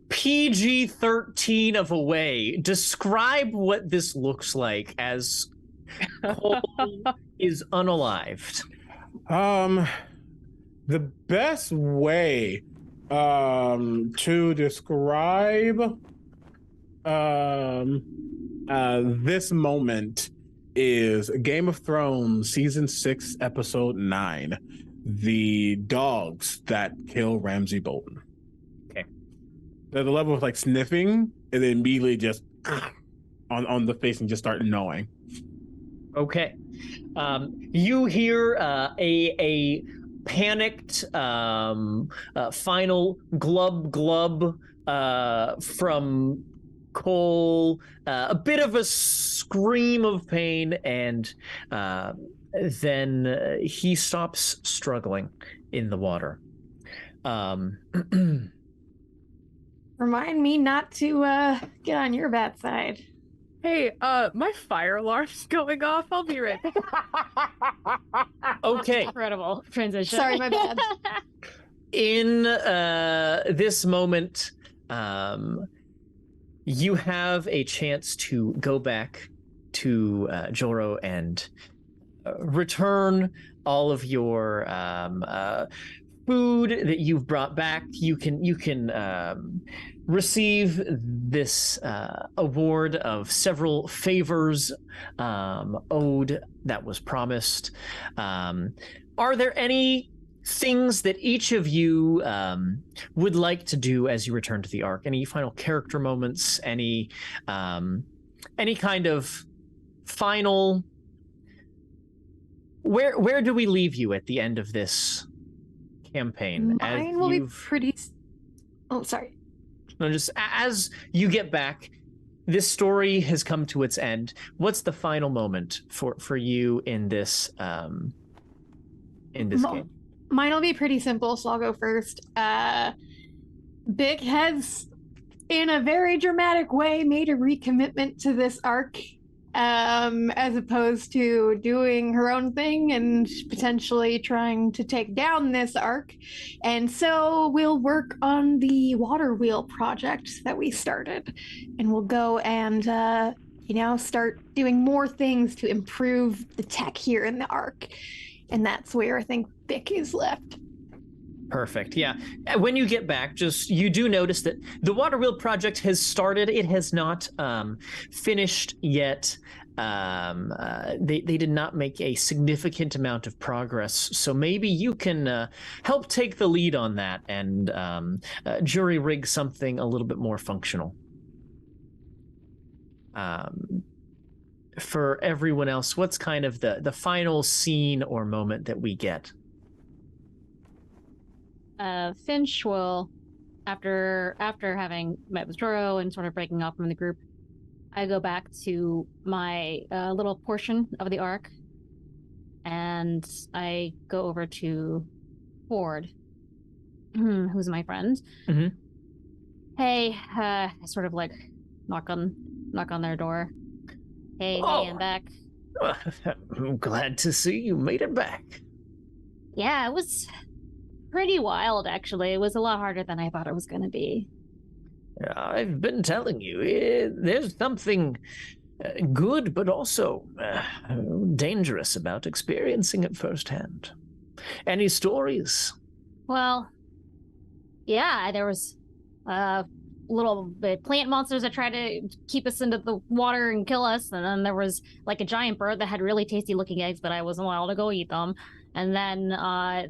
PG-13 of a way, describe what this looks like as Cole is unalived. The best way to describe this moment is Game of Thrones season 6 episode 9, the dogs that kill Ramsay Bolton. Okay. The level of like sniffing and then immediately just on the face and just start gnawing. Okay. You hear a panicked final glub glub from Cole, a bit of a scream of pain, and then he stops struggling in the water. Remind me not to get on your bad side. Hey, my fire alarm's going off. I'll be right back. Okay. Incredible transition. Sorry, my bad. In this moment, you have a chance to go back to Joro and return all of your food that you've brought back. You can receive this award of several favors owed that was promised. Are there any things that each of you would like to do as you return to the Ark? Any final character moments? Any kind of final? Where do we leave you at the end of this campaign? Mine will be pretty. Oh, sorry. No, just as you get back, this story has come to its end. What's the final moment for you in this game? Mine will be pretty simple, so I'll go first. Big has, in a very dramatic way, made a recommitment to this arc, as opposed to doing her own thing and potentially trying to take down this arc. And so we'll work on the water wheel project that we started, and we'll go and start doing more things to improve the tech here in the arc. And that's where I think Bick is left. Perfect. Yeah. When you get back, you do notice that the water wheel project has started. It has not finished yet. They did not make a significant amount of progress. So maybe you can help take the lead on that and jury rig something a little bit more functional. For everyone else, what's kind of the final scene or moment that we get? Finch will, after having met with Joro and sort of breaking off from the group, I go back to my little portion of the arc, and I go over to Ford, who's my friend. Mm-hmm. Hey, I sort of like knock on their door. Hey, I'm back. I'm glad to see you made it back. Yeah, it was pretty wild, actually. It was a lot harder than I thought it was going to be. I've been telling you, there's something good, but also dangerous about experiencing it firsthand. Any stories? Well, yeah, there was little plant monsters that tried to keep us into the water and kill us, and then there was like a giant bird that had really tasty looking eggs, but I wasn't allowed to go eat them. And then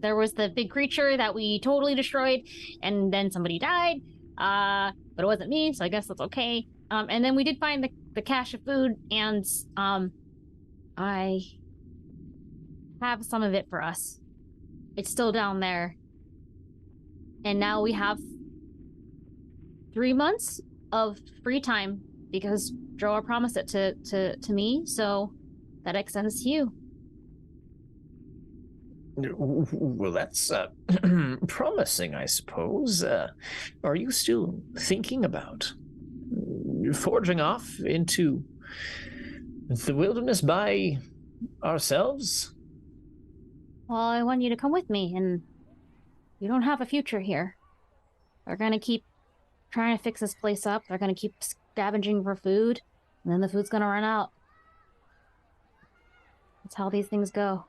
there was the big creature that we totally destroyed, and then somebody died, but it wasn't me, so I guess that's okay. And then we did find the cache of food, and I have some of it for us. It's still down there. And now we have 3 months of free time because Joro promised it to me, so that extends to you. Well, that's promising, I suppose. Are you still thinking about forging off into the wilderness by ourselves? Well, I want you to come with me, and you don't have a future here. They're gonna keep trying to fix this place up. They're gonna keep scavenging for food, and then the food's gonna run out. That's how these things go.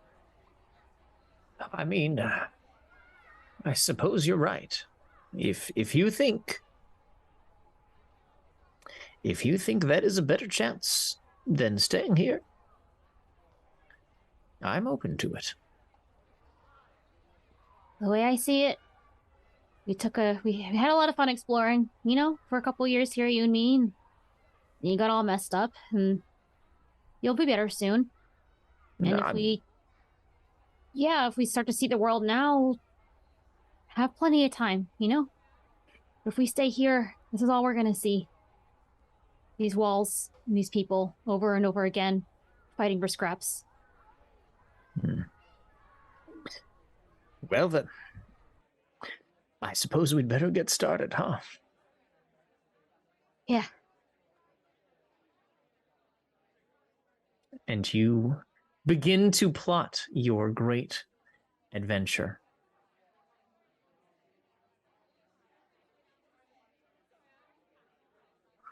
I mean, I suppose you're right. If you think that is a better chance than staying here, I'm open to it. The way I see it, we had a lot of fun exploring, you know, for a couple years here, you and me, and you got all messed up, and you'll be better soon. And if we start to see the world now, we'll have plenty of time, you know? If we stay here, this is all we're gonna see. These walls and these people over and over again, fighting for scraps. Well then, I suppose we'd better get started, huh? Yeah. And you begin to plot your great adventure.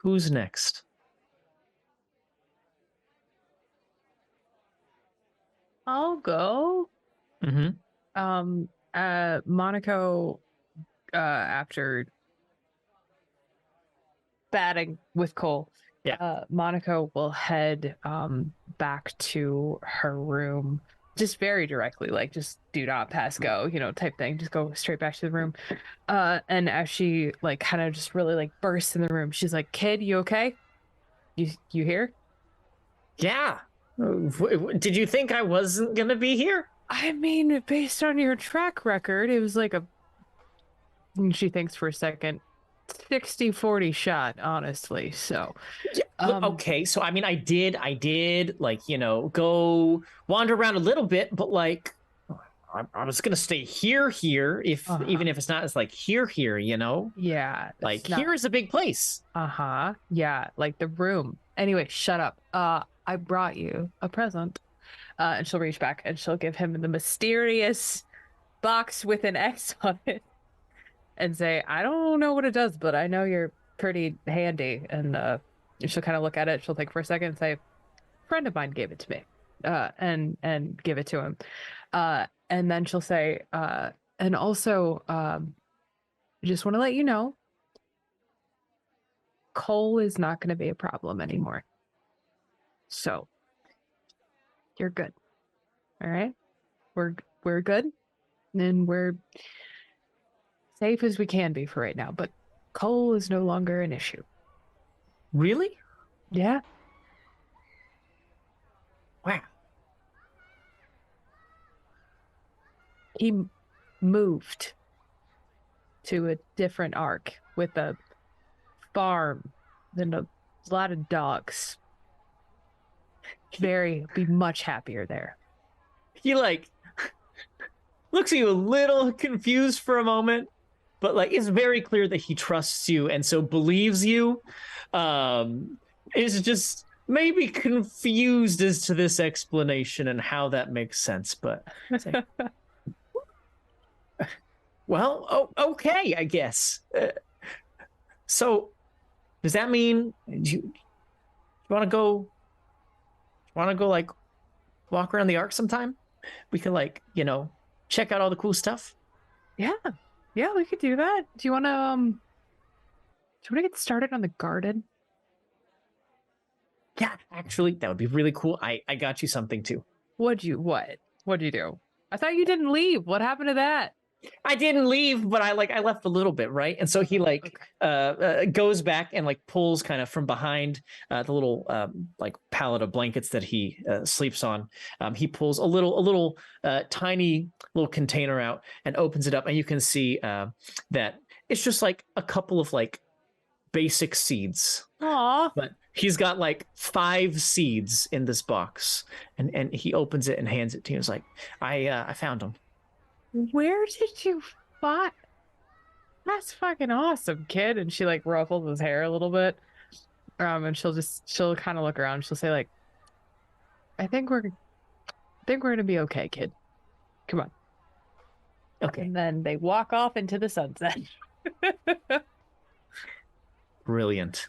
Who's next? I'll go. Mm-hmm. Monaco, after batting with Cole, Monaco will head back to her room, just very directly, like just do not pass go, you know, type thing. Just go straight back to the room. And as she like kind of just really like bursts in the room, she's like, "Kid, you okay? You here?" Yeah. Did you think I wasn't gonna be here? I mean, based on your track record, it was like and she thinks for a second, 60-40 shot, honestly. So, okay. So, I mean, I did like, you know, go wander around a little bit, but like, I was going to stay here, if, even if it's not as like here, you know? Yeah. Like here is a big place. Yeah. Like the room. Anyway, shut up. I brought you a present. And she'll reach back and she'll give him the mysterious box with an X on it and say, "I don't know what it does, but I know you're pretty handy." And she'll kind of look at it. She'll think for a second and say, "A friend of mine gave it to me," and give it to him. And then she'll say, and also, just want to let you know, Cole is not going to be a problem anymore. So you're good. All right? We're good. And we're safe as we can be for right now, but Cole is no longer an issue. Really? Yeah. Wow. He moved to a different arc with a farm and a lot of dogs. Be much happier there. He like looks at you a little confused for a moment, but like it's very clear that he trusts you and so believes you. Is just maybe confused as to this explanation and how that makes sense, but it's like, well, okay, I guess. So does that mean you want to go like walk around the arc sometime? We could like, you know, check out all the cool stuff. Yeah, we could do that. Do you want to get started on the garden? Yeah, actually, that would be really cool. I got you something too. What'd you do? I thought you didn't leave. What happened to that? I didn't leave, but I left a little bit, right? And so he goes back and like pulls kind of from behind the little like pallet of blankets that he sleeps on. He pulls a little tiny little container out and opens it up, and you can see that it's just like a couple of like basic seeds. Aw. But he's got like 5 seeds in this box, and he opens it and hands it to you. He's like, I found them. Where did you find? That's fucking awesome, kid. And she like ruffles his hair a little bit. And she'll kind of look around. She'll say like, I think we're gonna be okay, kid. Come on. Okay. And then they walk off into the sunset. Brilliant.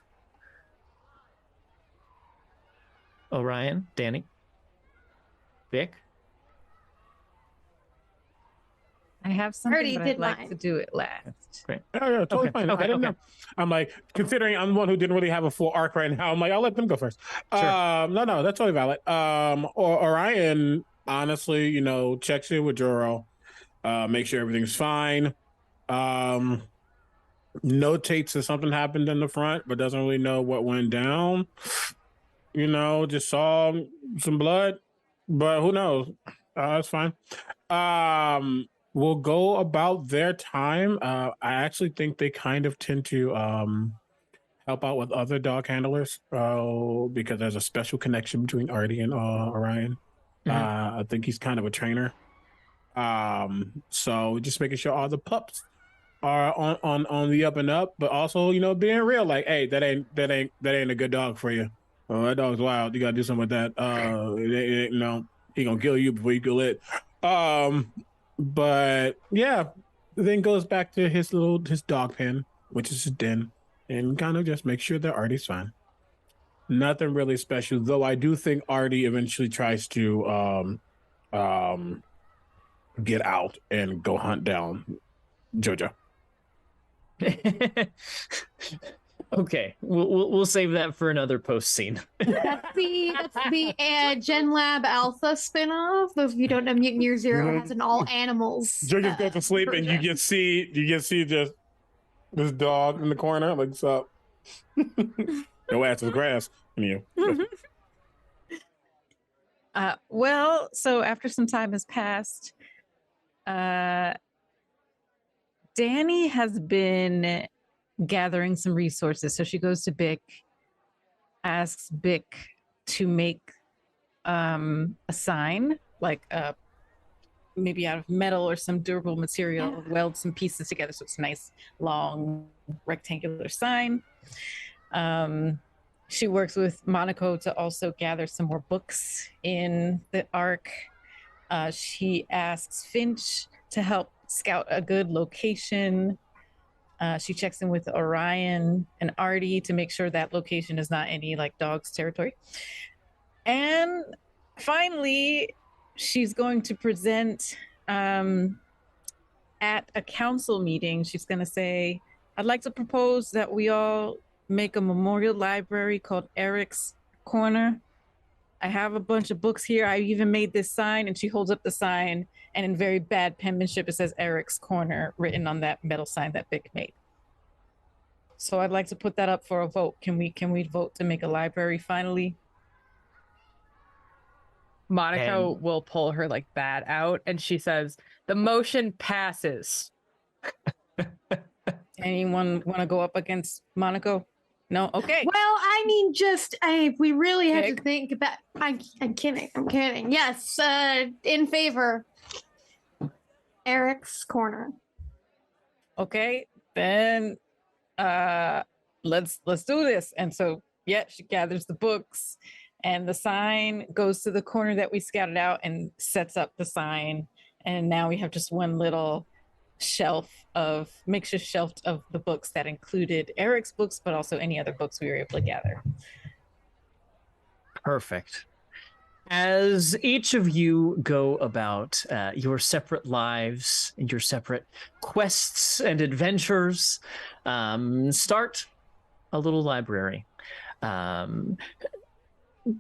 Orion, Danny, Vic. I have Already something, but I'd did like mine. to do it last. Great. Oh, yeah, totally Okay, fine. okay, I didn't okay. know. I'm like, considering I'm the one who didn't really have a full arc right now, I'm like, I'll let them go first. Sure. No, that's totally valid. Orion, honestly, checks in with Joro, make sure everything's fine. Notates that something happened in the front, but doesn't really know what went down. Just saw some blood, but who knows? That's fine. Will go about their time. I actually think they kind of tend to help out with other dog handlers because there's a special connection between Artie and Orion. I think he's kind of a trainer. So just making sure all the pups are on the up and up, but also being real, like, hey, that ain't a good dog for you. Oh, that dog's wild. You gotta do something with that. He gonna kill you before you kill it. But yeah, then goes back to his dog pen, which is his den, and kind of just make sure that Artie's fine. Nothing really special, though. I do think Artie eventually tries to get out and go hunt down Jojo. Okay, we'll save that for another post scene. That's the Gen Lab Alpha spinoff. Those of you who don't know, Mutant Year Zero has an all animals. Jojo goes to sleep, and you just see just this dog in the corner. Like, what's up? Your ass is grass. Well, so after some time has passed, Danny has been gathering some resources. So she goes to Bick, asks Bick to make a sign, like maybe out of metal or some durable material, weld some pieces together so it's a nice, long, rectangular sign. She works with Monaco to also gather some more books in the Ark. She asks Finch to help scout a good location. She checks in with Orion and Artie to make sure that location is not any like dog's territory. And finally, she's going to present at a council meeting. She's going to say, I'd like to propose that we all make a memorial library called Eryk's Corner. I have a bunch of books here. I even made this sign, and she holds up the sign, and in very bad penmanship, it says Eryk's Corner written on that metal sign that Vic made. So I'd like to put that up for a vote. Can we vote to make a library finally? Monaco And- will pull her like bat out, and she says, "The motion passes." Anyone want to go up against Monaco? No? Okay. Well, I mean, we really had to Vic? think about. I'm kidding. Yes, in favor. Eryk's Corner. Okay, then let's do this. And so she gathers the books, and the sign goes to the corner that we scouted out and sets up the sign. And now we have just one little makeshift shelf of the books that included Eryk's books, but also any other books we were able to gather. Perfect. As each of you go about your separate lives, your separate quests and adventures, start a little library.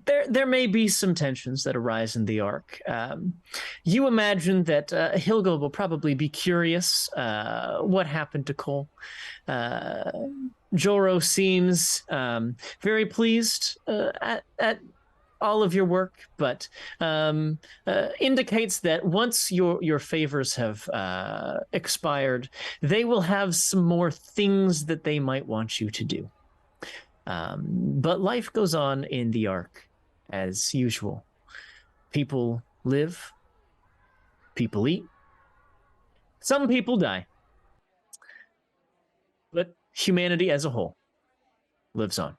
There may be some tensions that arise in the Ark. You imagine that Hilga will probably be curious what happened to Cole. Joro seems very pleased at all of your work, but indicates that once your favors have expired, they will have some more things that they might want you to do. But life goes on in the Ark as usual. People live, people eat, some people die, but humanity as a whole lives on.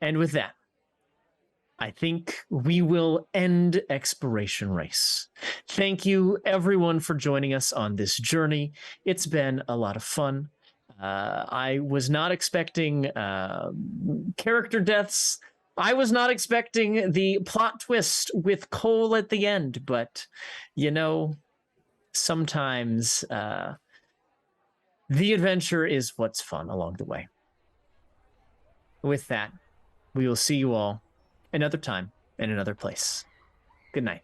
And with that, I think we will end Expiration Race. Thank you, everyone, for joining us on this journey. It's been a lot of fun. I was not expecting character deaths. I was not expecting the plot twist with Cole at the end, but, you know, sometimes the adventure is what's fun along the way. With that, we will see you all another time in another place. Good night.